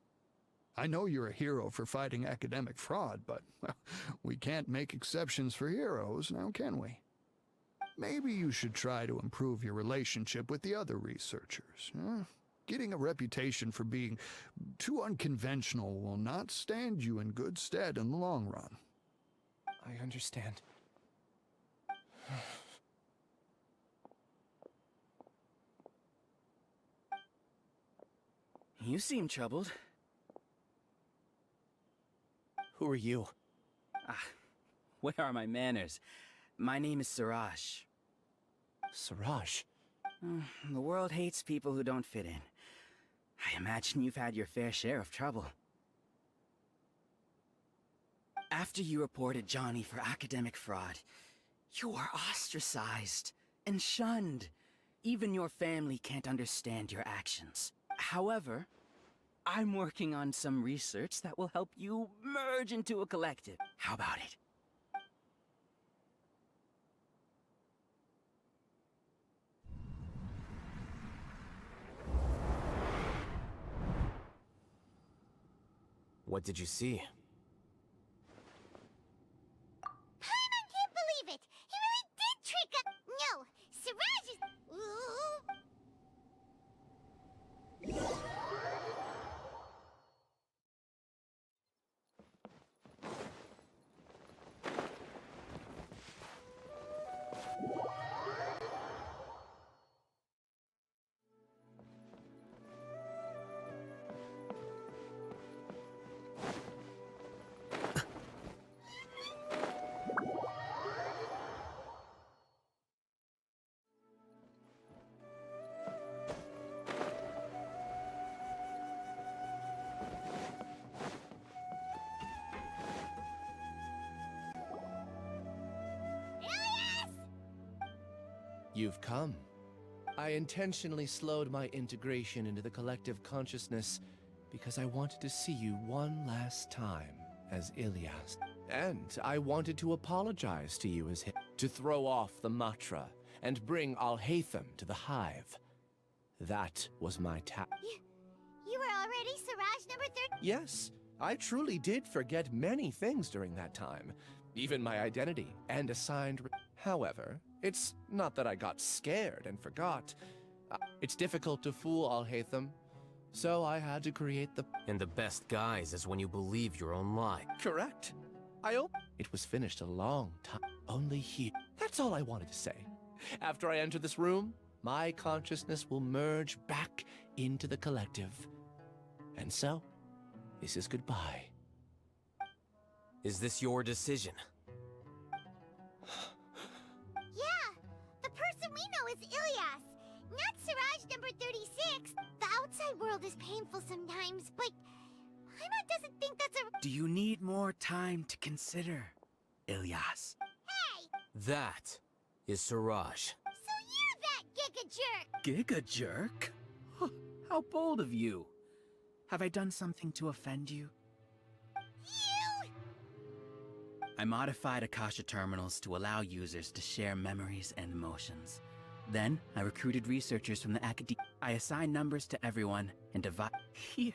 I know you're a hero for fighting academic fraud, but well, we can't make exceptions for heroes, now can we? Maybe you should try to improve your relationship with the other researchers. Getting a reputation for being too unconventional will not stand you in good stead in the long run. I understand. You seem troubled. Who are you? Where are my manners? My name is Siraj. Siraj? The world hates people who don't fit in. I imagine you've had your fair share of trouble. After you reported Johnny for academic fraud, you were ostracized and shunned. Even your family can't understand your actions. However, I'm working on some research that will help you merge into a collective. How about it? What did you see? Paimon can't believe it! He really did trick us! No, Siraj is... You've come. I intentionally slowed my integration into the collective consciousness because I wanted to see you one last time as Ilias. And I wanted to apologize to you as him, to throw off the Matra and bring Alhaitham to the Hive. That was my task. You were already Siraj number 30? Yes, I truly did forget many things during that time, even my identity and assigned. However, it's not that I got scared and forgot. It's difficult to fool Alhaitham, so I had to create the... And the best guise is when you believe your own lie. Correct. It was finished a long time. Only here. That's all I wanted to say. After I enter this room, my consciousness will merge back into the collective. And so, this is goodbye. Is this your decision? Yeah! The person we know is Ilias, not Siraj number 36. The outside world is painful sometimes, but Paimon doesn't think that's a... Do you need more time to consider, Ilias? Hey! That is Siraj. So you're that giga jerk! Giga jerk? How bold of you. Have I done something to offend you? You! I modified Akasha terminals to allow users to share memories and emotions. Then, I recruited researchers from the academia. I assigned numbers to everyone and divide... Here,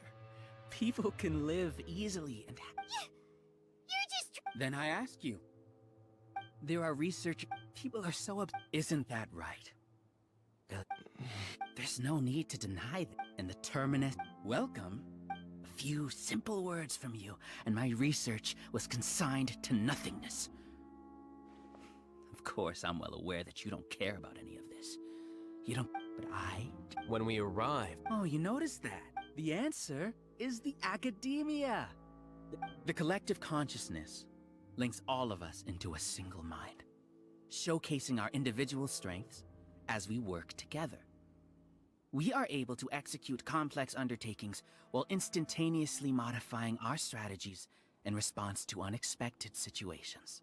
people can live easily and... You're just... Then I ask you. There are research... People are so Isn't that right? There's no need to deny that. And the Terminus... Welcome. A few simple words from you, and my research was consigned to nothingness. Of course, I'm well aware that you don't care about any of this. You don't... But I... When we arrived... Oh, you noticed that? The answer is the academia. The collective consciousness links all of us into a single mind, showcasing our individual strengths as we work together. We are able to execute complex undertakings while instantaneously modifying our strategies in response to unexpected situations.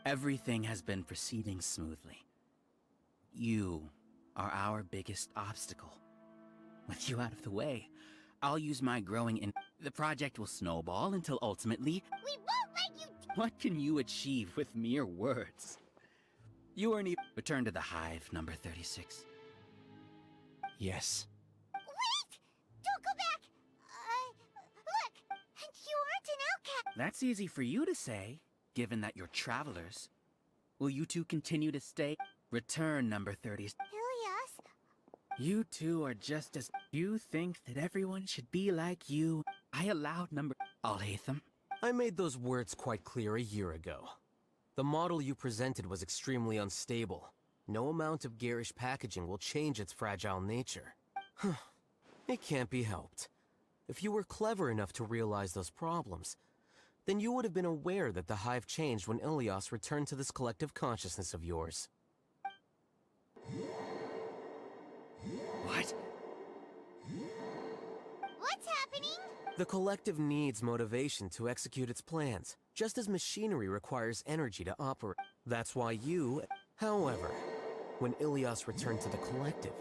Everything has been proceeding smoothly. You are our biggest obstacle. With you out of the way, I'll use my growing in... The project will snowball until ultimately... We won't let you... What can you achieve with mere words? You aren't even... Return to the Hive, number 36. Yes. Wait! Don't go back! Look! And you aren't an outcast! That's easy for you to say, given that you're travelers. Will you two continue to stay? Return, number 30. Ilias? You two are just as... You think that everyone should be like you. I allowed number... Alhaitham? I made those words quite clear a year ago. The model you presented was extremely unstable. No amount of garish packaging will change its fragile nature. It can't be helped. If you were clever enough to realize those problems, then you would have been aware that the Hive changed when Ilias returned to this collective consciousness of yours. What? What's happening? The collective needs motivation to execute its plans, just as machinery requires energy to operate. That's why you... However, When Ilias returned to the collective,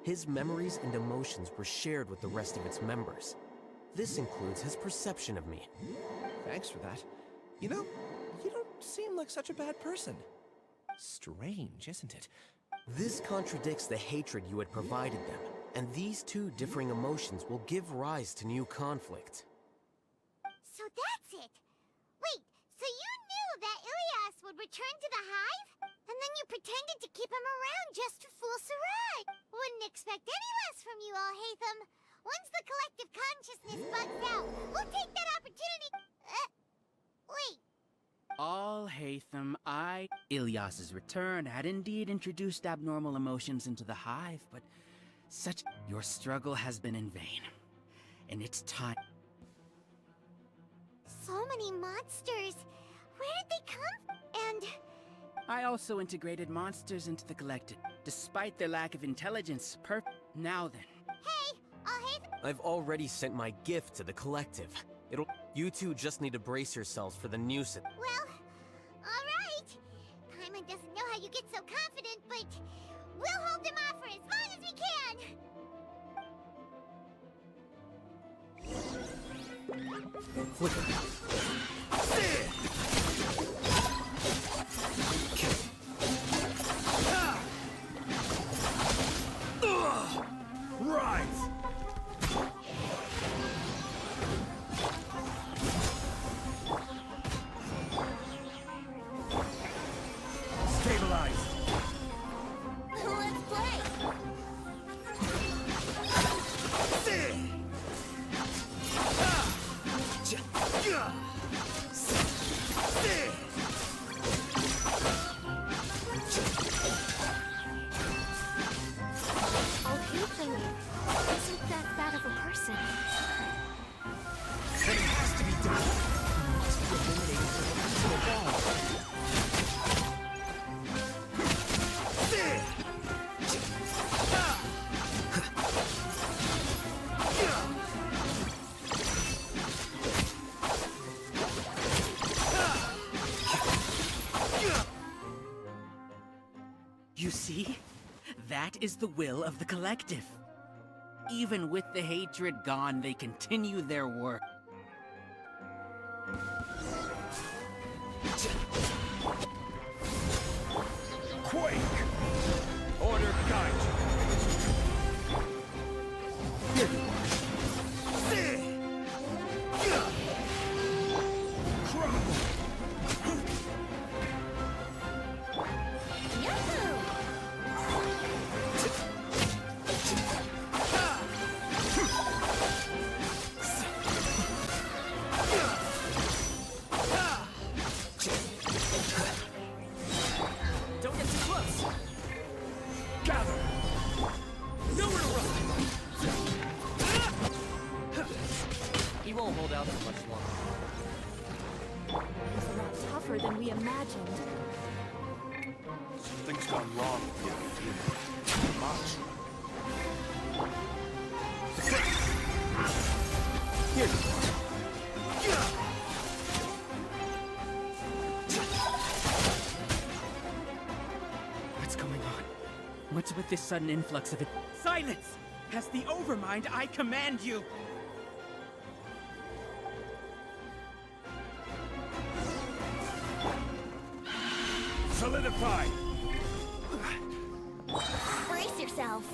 his memories and emotions were shared with the rest of its members. This includes his perception of me. Thanks for that. You know, you don't seem like such a bad person. Strange, isn't it? This contradicts the hatred you had provided them, and these two differing emotions will give rise to new conflict. So that's it! Wait, so you knew that Ilias would return to the hive? And then you pretended to keep him around just to fool Siraj! Wouldn't expect any less from you, Alhaitham. Once the collective consciousness bugs out, we'll take that opportunity... wait. Alhaitham, Ilias's return had indeed introduced abnormal emotions into the hive, but your struggle has been in vain. And it's time... So many monsters! Where did they come? And... I also integrated monsters into the collective. Despite their lack of intelligence, Now then. Hey, Alhaitham! I've already sent my gift to the collective. You two just need to brace yourselves for the nuisance. Well, alright. Paimon doesn't know how you get so confident, but we'll hold them off for as long as we can! Right! Stabilize! Let's play! Alhaitham isn't that bad of a person. But it has to be done. He must be eliminated for the rest to evolve. You see? That is the will of the collective. Even with the hatred gone, they continue their work. Quake! Order guide you. Here you are. Don't get too close. Gather! Nowhere to run. He won't hold out for much longer. He's a lot tougher than we imagined. Something's gone wrong with the Academia. Much. Here you are. What's going on? What's with this sudden influx of it? Silence! As the Overmind, I command you! Solidify! Brace yourselves.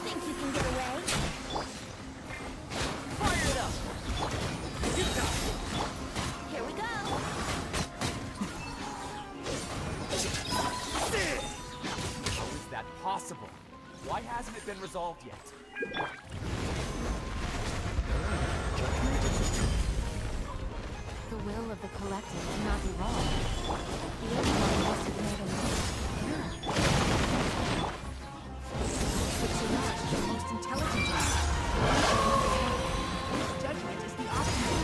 Think you can get away? Fire it up. Here we go. How is that possible? Why hasn't it been resolved yet? The will of the collective cannot be wrong. The Overmind must have made a mistake. But Siraj is the most intelligent of us. His judgment is the optimum.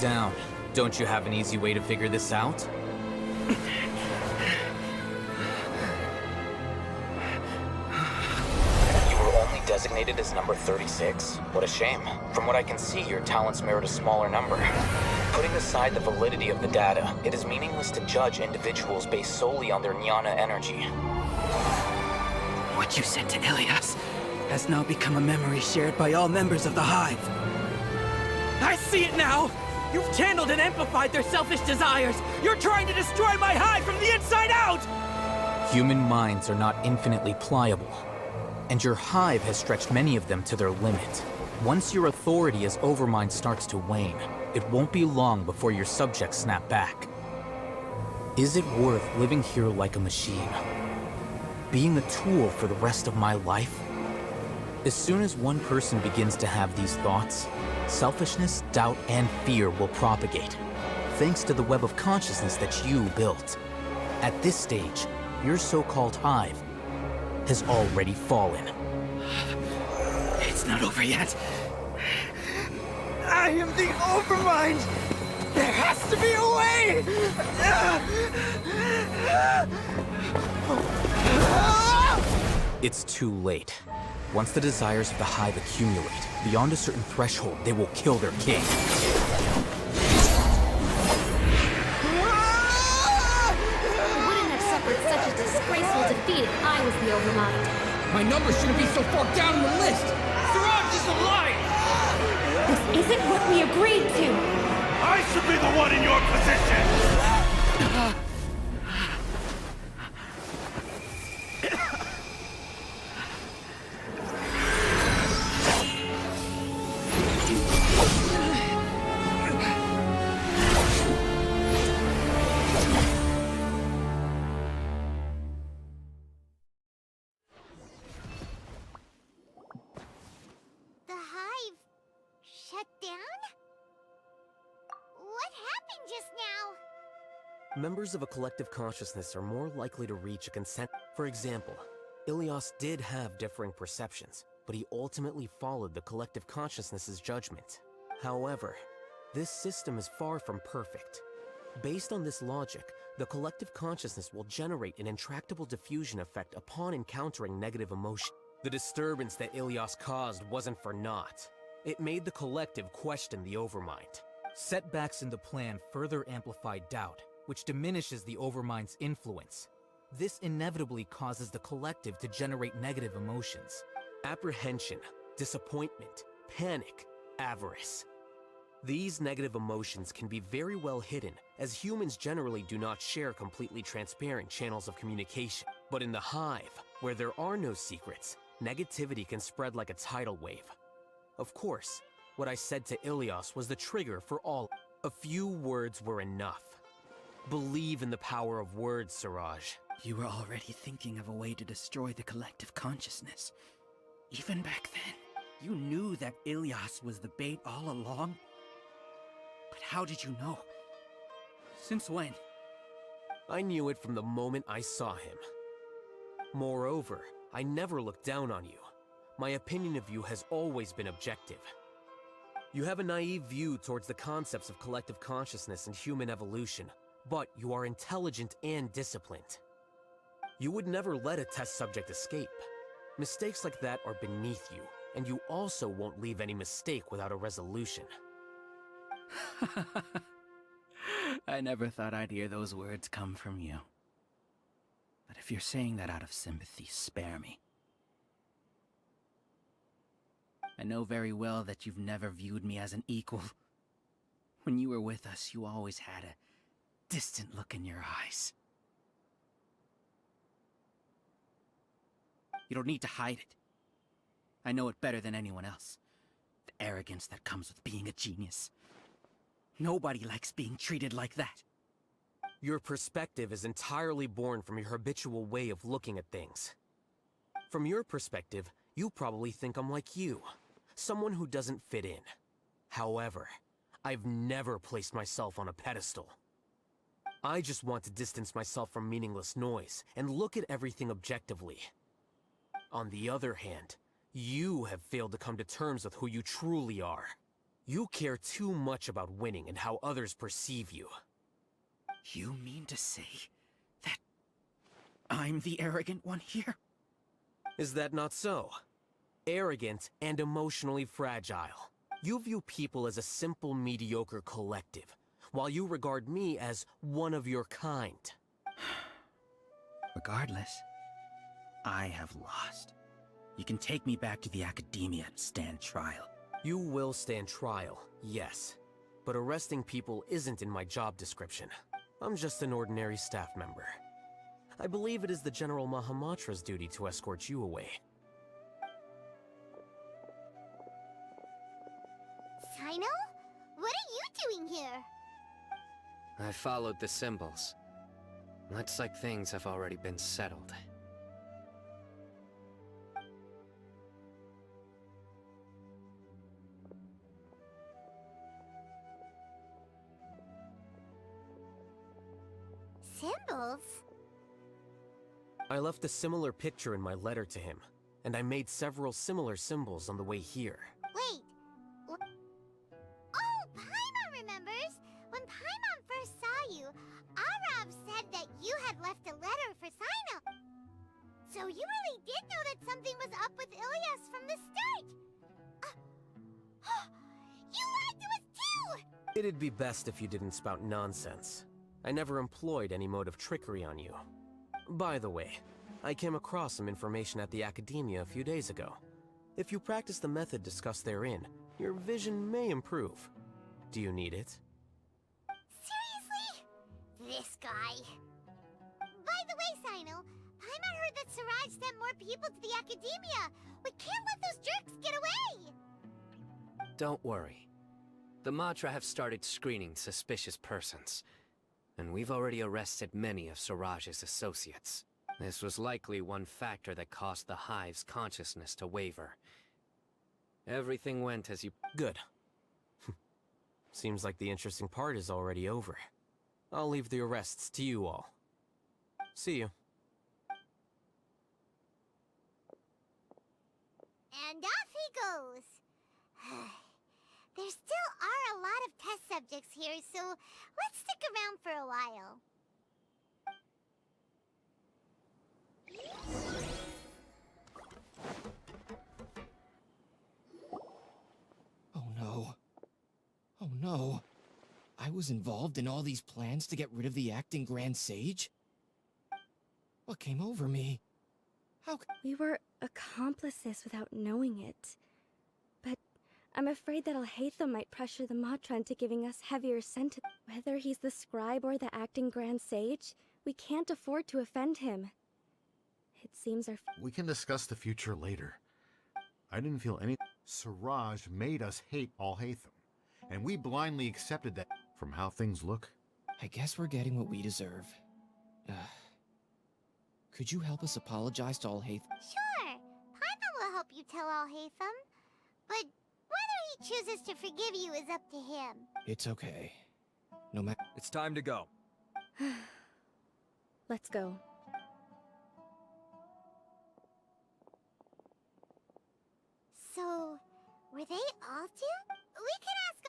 down. Don't you have an easy way to figure this out? You were only designated as number 36. What a shame. From what I can see, your talents merit a smaller number. Putting aside the validity of the data, it is meaningless to judge individuals based solely on their jnana energy. What you said to Ilias has now become a memory shared by all members of the Hive. I see it now! You've channeled and amplified their selfish desires! You're trying to destroy my Hive from the inside out! Human minds are not infinitely pliable, and your Hive has stretched many of them to their limit. Once your authority as Overmind starts to wane, it won't be long before your subjects snap back. Is it worth living here like a machine? Being a tool for the rest of my life? As soon as one person begins to have these thoughts, selfishness, doubt, and fear will propagate, thanks to the web of consciousness that you built. At this stage, your so-called Hive has already fallen. It's not over yet. I am the Overmind! There has to be a way! It's too late. Once the desires of the Hive accumulate, beyond a certain threshold, they will kill their king. I wouldn't have suffered such a disgraceful defeat if I was the Overmind. My number shouldn't be so far down the list! Siraj is alive! This isn't what we agreed to! I should be the one in your position! The Hive shut down? What happened just now? Members of a collective consciousness are more likely to reach a consent. For example, Ilias did have differing perceptions, but he ultimately followed the collective consciousness's judgment. However, this system is far from perfect. Based on this logic, the collective consciousness will generate an intractable diffusion effect upon encountering negative emotion. The disturbance that Ilias caused wasn't for naught. It made the collective question the Overmind. Setbacks in the plan further amplify doubt, which diminishes the Overmind's influence. This inevitably causes the collective to generate negative emotions. Apprehension, disappointment, panic, avarice. These negative emotions can be very well hidden, as humans generally do not share completely transparent channels of communication. But in the Hive, where there are no secrets, negativity can spread like a tidal wave. Of course, what I said to Ilias was the trigger for all. A few words were enough. Believe in the power of words, Siraj. You were already thinking of a way to destroy the collective consciousness. Even back then, you knew that Ilias was the bait all along? But how did you know? Since when? I knew it from the moment I saw him. Moreover, I never looked down on you. My opinion of you has always been objective. You have a naive view towards the concepts of collective consciousness and human evolution, but you are intelligent and disciplined. You would never let a test subject escape. Mistakes like that are beneath you, and you also won't leave any mistake without a resolution. I never thought I'd hear those words come from you. But if you're saying that out of sympathy, spare me. I know very well that you've never viewed me as an equal. When you were with us, you always had a distant look in your eyes. You don't need to hide it. I know it better than anyone else. The arrogance that comes with being a genius. Nobody likes being treated like that. Your perspective is entirely born from your habitual way of looking at things. From your perspective, you probably think I'm like you, someone who doesn't fit in. However, I've never placed myself on a pedestal. I just want to distance myself from meaningless noise and look at everything objectively. On the other hand, you have failed to come to terms with who you truly are. You care too much about winning and how others perceive you. You mean to say that I'm the arrogant one here? Is that not so? Arrogant and emotionally fragile. You view people as a simple, mediocre collective, while you regard me as one of your kind. Regardless, I have lost. You can take me back to the academia and stand trial. You will stand trial, yes. But arresting people isn't in my job description. I'm just an ordinary staff member. I believe it is the General Mahamatra's duty to escort you away. Sino? What are you doing here? I followed the symbols. Looks like things have already been settled. Symbols? I left a similar picture in my letter to him, and I made several similar symbols on the way here. Wait. Oh, Paimon remembers! When Paimon first saw you, Arav said that you had left a letter for Sino. So you really did know that something was up with Ilias from the start! You lied to us too! It'd be best if you didn't spout nonsense. I never employed any mode of trickery on you. By the way, I came across some information at the Academia a few days ago. If you practice the method discussed therein, your vision may improve. Do you need it? Seriously? This guy. By the way, Sino, Paimon heard that Siraj sent more people to the Academia. We can't let those jerks get away! Don't worry. The Matra have started screening suspicious persons. And we've already arrested many of Siraj's associates. This was likely one factor that caused the Hive's consciousness to waver. Everything went as you... Good. Seems like the interesting part is already over. I'll leave the arrests to you all. See you. And off he goes. There still are a lot of test subjects here, so let's stick around for a while. Oh no. Oh no. I was involved in all these plans to get rid of the acting Grand Sage? What came over me? How We were accomplices without knowing it. But I'm afraid that Alhaitham might pressure the Matra into giving us heavier sentence. Whether he's the scribe or the acting Grand Sage, we can't afford to offend him. It seems our... We can discuss the future later. I didn't feel any... Siraj made us hate Alhaitham, and we blindly accepted that. From how things look, I guess we're getting what we deserve. Could you help us apologize to Alhaitham? Sure. Paimon will help you tell Alhaitham. But whether he chooses to forgive you is up to him. It's okay. No matter... It's time to go. Let's go. So, were they all due? We can ask...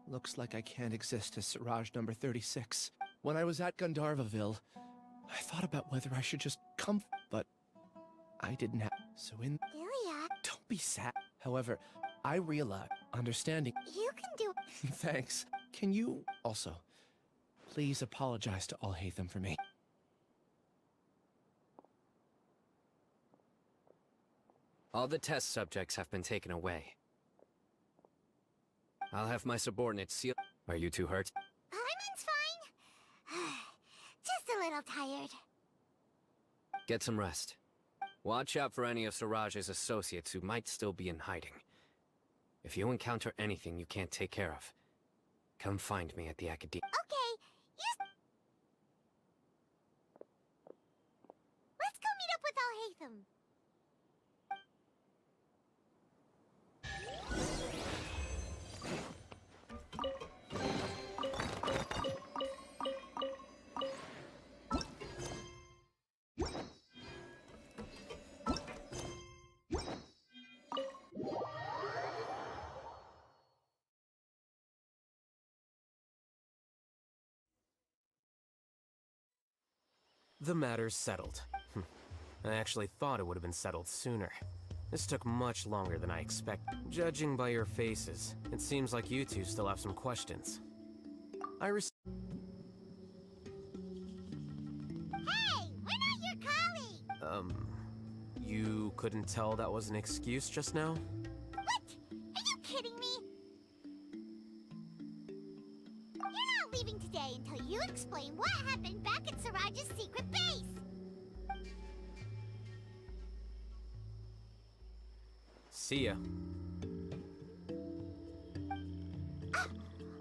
Looks like I can't exist as Siraj number 36. When I was at Gandharvaville, I thought about whether I should just come, but I didn't have... So in... Ilya? Don't be sad. However, I realize understanding... You can do... Thanks. Can you also please apologize to Alhaitham for me? All the test subjects have been taken away. I'll have my subordinates seal... Are you too hurt? Paimon's fine. Just a little tired. Get some rest. Watch out for any of Siraj's associates who might still be in hiding. If you encounter anything you can't take care of, come find me at the Academia. Okay, let's go meet up with Alhaitham. The matter's settled. I actually thought it would have been settled sooner. This took much longer than I expected. Judging by your faces, it seems like you two still have some questions. Hey, we're not your colleagues! You couldn't tell that was an excuse just now? What? Are you kidding me? You're not leaving today until you explain what happened back at Siraj's secret base! See ya.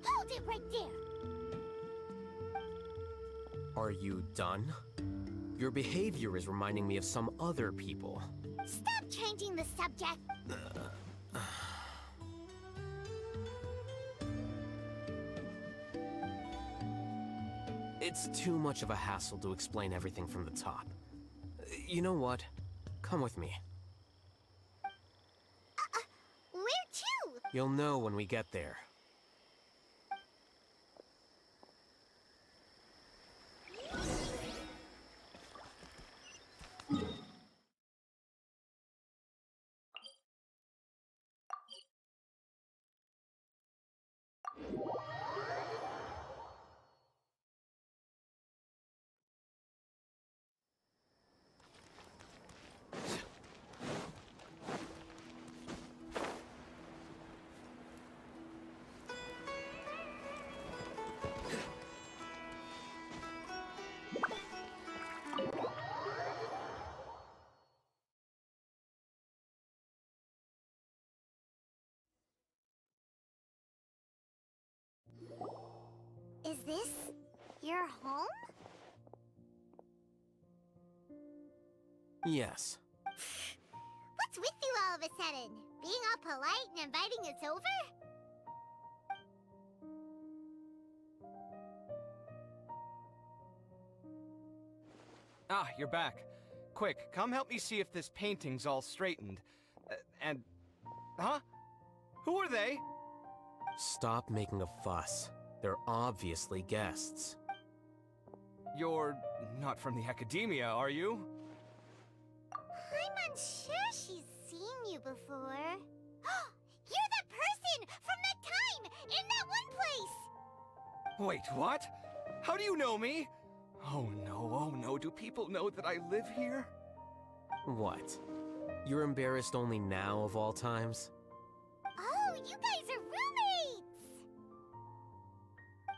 Hold it right there! Are you done? Your behavior is reminding me of some other people. Stop changing the subject! It's too much of a hassle to explain everything from the top. You know what? Come with me. Where to? You'll know when we get there. Is this your home? Yes. What's with you all of a sudden? Being all polite and inviting us over? Ah, you're back. Quick, come help me see if this painting's all straightened. Huh? Who are they? Stop making a fuss. They're obviously guests. You're not from the Academia, are you? I'm unsure she's seen you before. You're that person from that time in that one place! Wait, what? How do you know me? Oh no, do people know that I live here? What? You're embarrassed only now of all times? Oh, you guys are roommates!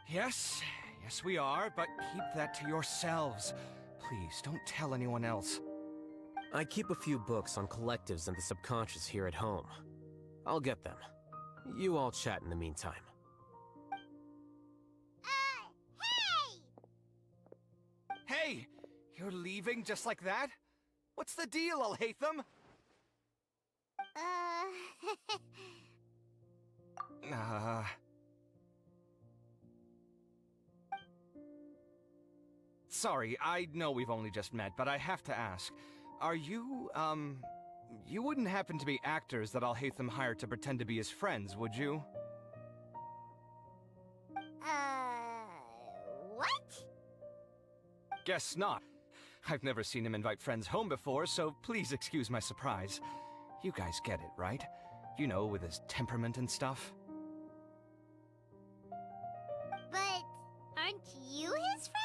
Yes we are, but keep that to yourselves. Please, don't tell anyone else. I keep a few books on collectives and the subconscious here at home. I'll get them. You all chat in the meantime. Hey! You're leaving just like that? What's the deal, Alhaitham? Sorry, I know we've only just met, but I have to ask. Are you, you wouldn't happen to be actors that Alhaitham hired to pretend to be his friends, would you? What? Guess not. I've never seen him invite friends home before, so please excuse my surprise. You guys get it, right? You know, with his temperament and stuff. But aren't you his friend?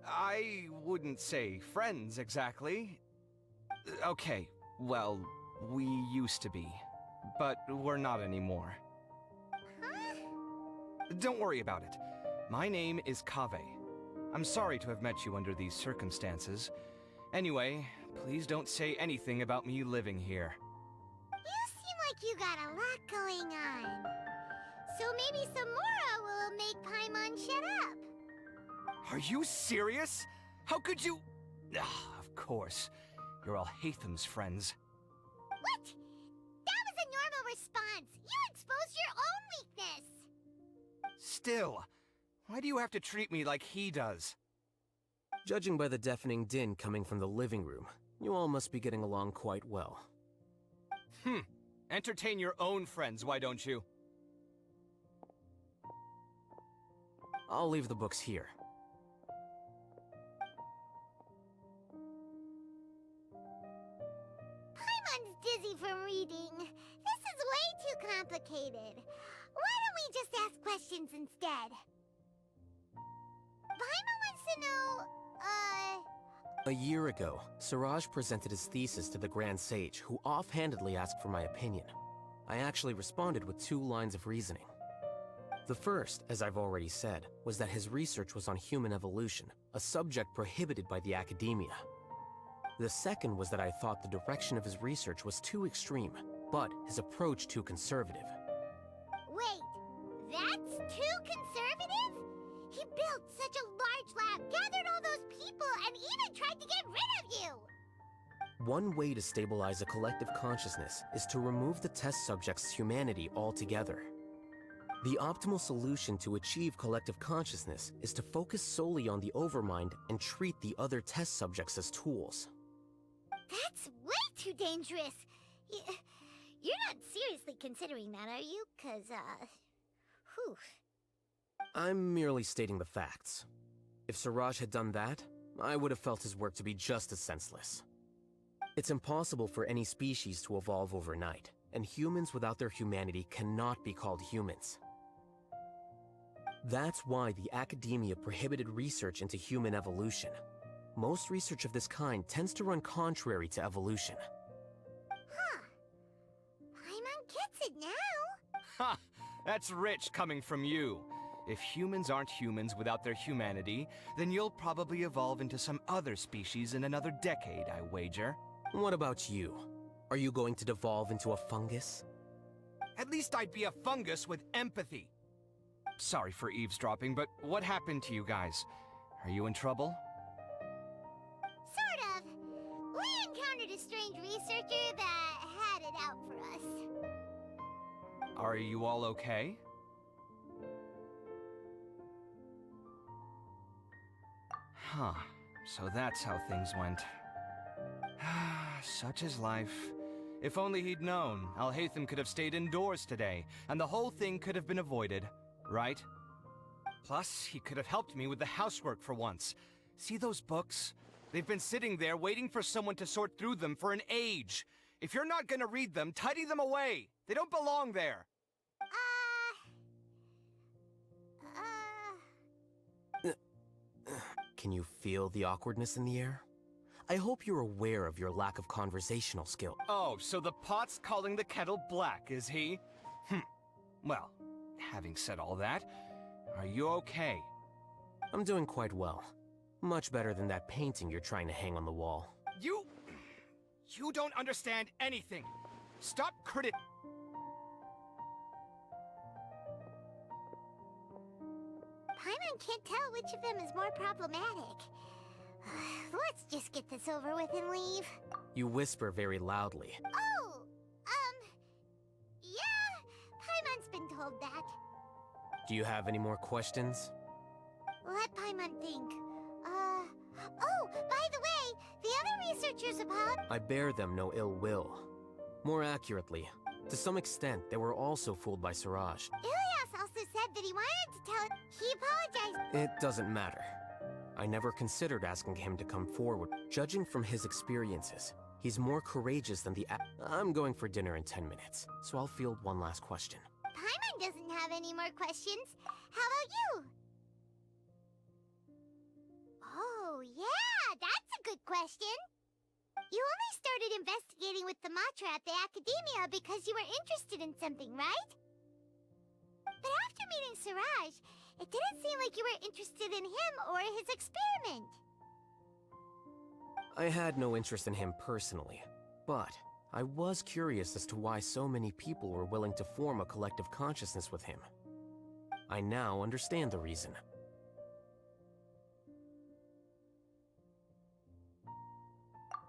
I wouldn't say friends exactly. Okay, well, we used to be, but we're not anymore. Huh? Don't worry about it. My name is Kaveh. I'm sorry to have met you under these circumstances. Anyway, please don't say anything about me living here. You seem like you got a lot going on. So maybe Samora will make Paimon shut up. Are you serious? How could you... Of course. You're Alhaitham's friends. What? That was a normal response. You exposed your own weakness. Still, why do you have to treat me like he does? Judging by the deafening din coming from the living room, you all must be getting along quite well. Entertain your own friends, why don't you? I'll leave the books here. reading. This is way too complicated. Why don't we just ask questions instead? Paimon wants to know, A year ago, Siraj presented his thesis to the Grand Sage, who offhandedly asked for my opinion. I actually responded with 2 lines of reasoning. The first, as I've already said, was that his research was on human evolution, a subject prohibited by the academia. The second was that I thought the direction of his research was too extreme, but his approach too conservative. wait, that's too conservative? He built such a large lab, gathered all those people, and even tried to get rid of you! One way to stabilize a collective consciousness is to remove the test subject's humanity altogether. The optimal solution to achieve collective consciousness is to focus solely on the overmind and treat the other test subjects as tools. That's way too dangerous! You're not seriously considering that, are you? 'Cause, whew. I'm merely stating the facts. If Siraj had done that, I would have felt his work to be just as senseless. It's impossible for any species to evolve overnight, and humans without their humanity cannot be called humans. That's why the academia prohibited research into human evolution. Most research of this kind tends to run contrary to evolution. Huh. Paimon gets it now. Ha! That's rich coming from you. If humans aren't humans without their humanity, then you'll probably evolve into some other species in another decade, I wager. What about you? Are you going to devolve into a fungus? At least I'd be a fungus with empathy. Sorry for eavesdropping, but what happened to you guys? Are you in trouble? Sort of. We encountered a strange researcher that had it out for us. Are you all okay? Huh. So that's how things went. Such is life. If only he'd known, Alhaitham could have stayed indoors today, and the whole thing could have been avoided, right? Plus, he could have helped me with the housework for once. See those books? They've been sitting there waiting for someone to sort through them for an age. If you're not gonna read them, tidy them away. They don't belong there. Can you feel the awkwardness in the air? I hope you're aware of your lack of conversational skill. Oh, so the pot's calling the kettle black, is he? Well, having said all that, are you okay? I'm doing quite well. Much better than that painting you're trying to hang on the wall. You don't understand anything. Stop Paimon can't tell which of them is more problematic. Let's just get this over with and leave. You whisper very loudly. Oh, yeah, Paimon's been told that. Do you have any more questions? Let Paimon think. Oh, by the way, the other researchers about... I bear them no ill will. More accurately, to some extent, they were also fooled by Siraj. Ilias also said that he wanted to tell it. He apologized. It doesn't matter. I never considered asking him to come forward. Judging from his experiences, he's more courageous than I'm going for dinner in 10 minutes, so I'll field one last question. Paimon doesn't have any more questions. How about you? Oh, yeah, that's a good question. You only started investigating with the Matra at the Academia because you were interested in something, right? But after meeting Siraj, it didn't seem like you were interested in him or his experiment. I had no interest in him personally, but I was curious as to why so many people were willing to form a collective consciousness with him. I now understand the reason.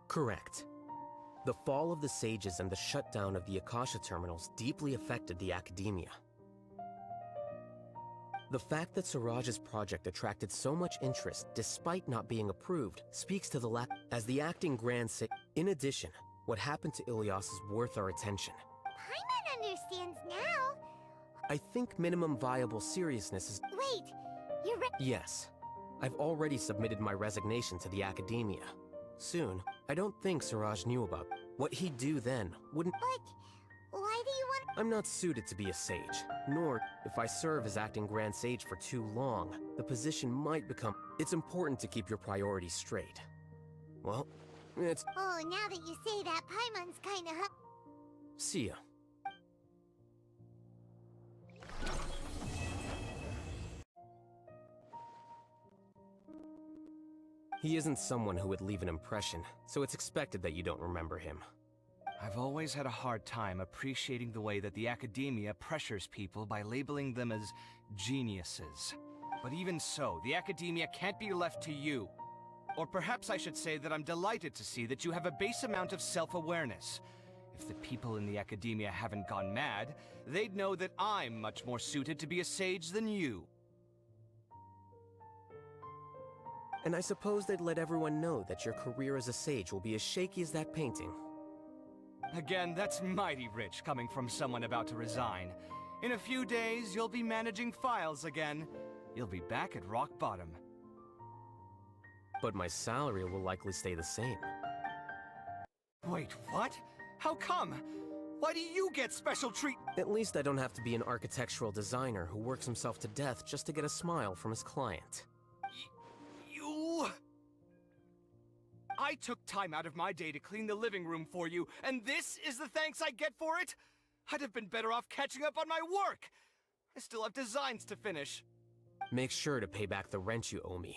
Correct. The fall of the Sages and the shutdown of the Akasha terminals deeply affected the Academia. The fact that Siraj's project attracted so much interest despite not being approved speaks to the lack as the acting Grand Sage. In addition, what happened to Ilias is worth our attention. Paimon understands now. I think minimum viable seriousness is... Wait, you're Yes. I've already submitted my resignation to the Academia. Soon, I don't think Siraj knew about what he'd do then wouldn't... But I'm not suited to be a sage, nor if I serve as acting Grand Sage for too long, the position might become... It's important to keep your priorities straight. Well, it's... Oh, now that you say that, Paimon's kinda See ya. He isn't someone who would leave an impression, so it's expected that you don't remember him. I've always had a hard time appreciating the way that the academia pressures people by labeling them as geniuses. But even so, the academia can't be left to you. Or perhaps I should say that I'm delighted to see that you have a base amount of self-awareness. If the people in the academia haven't gone mad, they'd know that I'm much more suited to be a sage than you. And I suppose they'd let everyone know that your career as a sage will be as shaky as that painting. Again, that's mighty rich coming from someone about to resign. In a few days, you'll be managing files again. You'll be back at rock bottom. But my salary will likely stay the same. Wait, what? How come? Why do you get special treat? At least I don't have to be an architectural designer who works himself to death just to get a smile from his client. You... I took time out of my day to clean the living room for you, and this is the thanks I get for it? I'd have been better off catching up on my work. I still have designs to finish. Make sure to pay back the rent you owe me.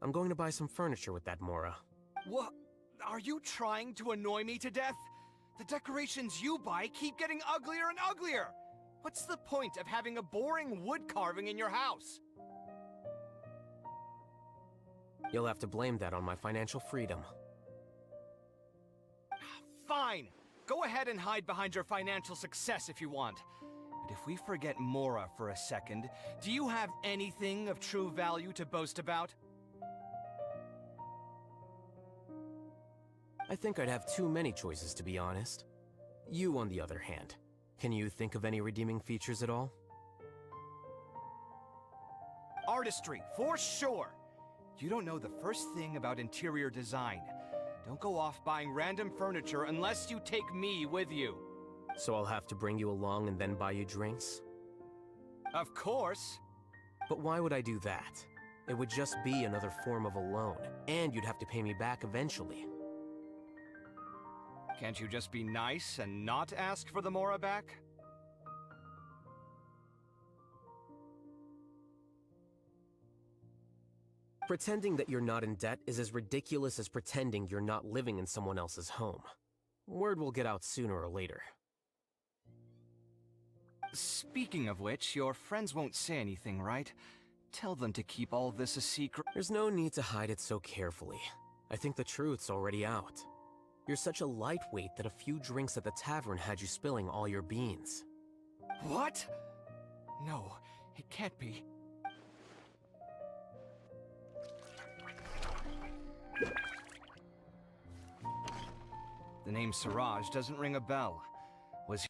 I'm going to buy some furniture with that Mora. What? Are you trying to annoy me to death? The decorations you buy keep getting uglier and uglier. What's the point of having a boring wood carving in your house? You'll have to blame that on my financial freedom. Fine. Go ahead and hide behind your financial success if you want. But if we forget Mora for a second, do you have anything of true value to boast about? I think I'd have too many choices, to be honest. You, on the other hand, can you think of any redeeming features at all? Artistry, for sure! You don't know the first thing about interior design. Don't go off buying random furniture unless you take me with you. So I'll have to bring you along and then buy you drinks? Of course! But why would I do that? It would just be another form of a loan, and you'd have to pay me back eventually. Can't you just be nice and not ask for the Mora back? Pretending that you're not in debt is as ridiculous as pretending you're not living in someone else's home. Word will get out sooner or later. Speaking of which, your friends won't say anything, right? Tell them to keep all this a secret. There's no need to hide it so carefully. I think the truth's already out. You're such a lightweight that a few drinks at the tavern had you spilling all your beans. What? No, it can't be. The name Siraj doesn't ring a bell. Was he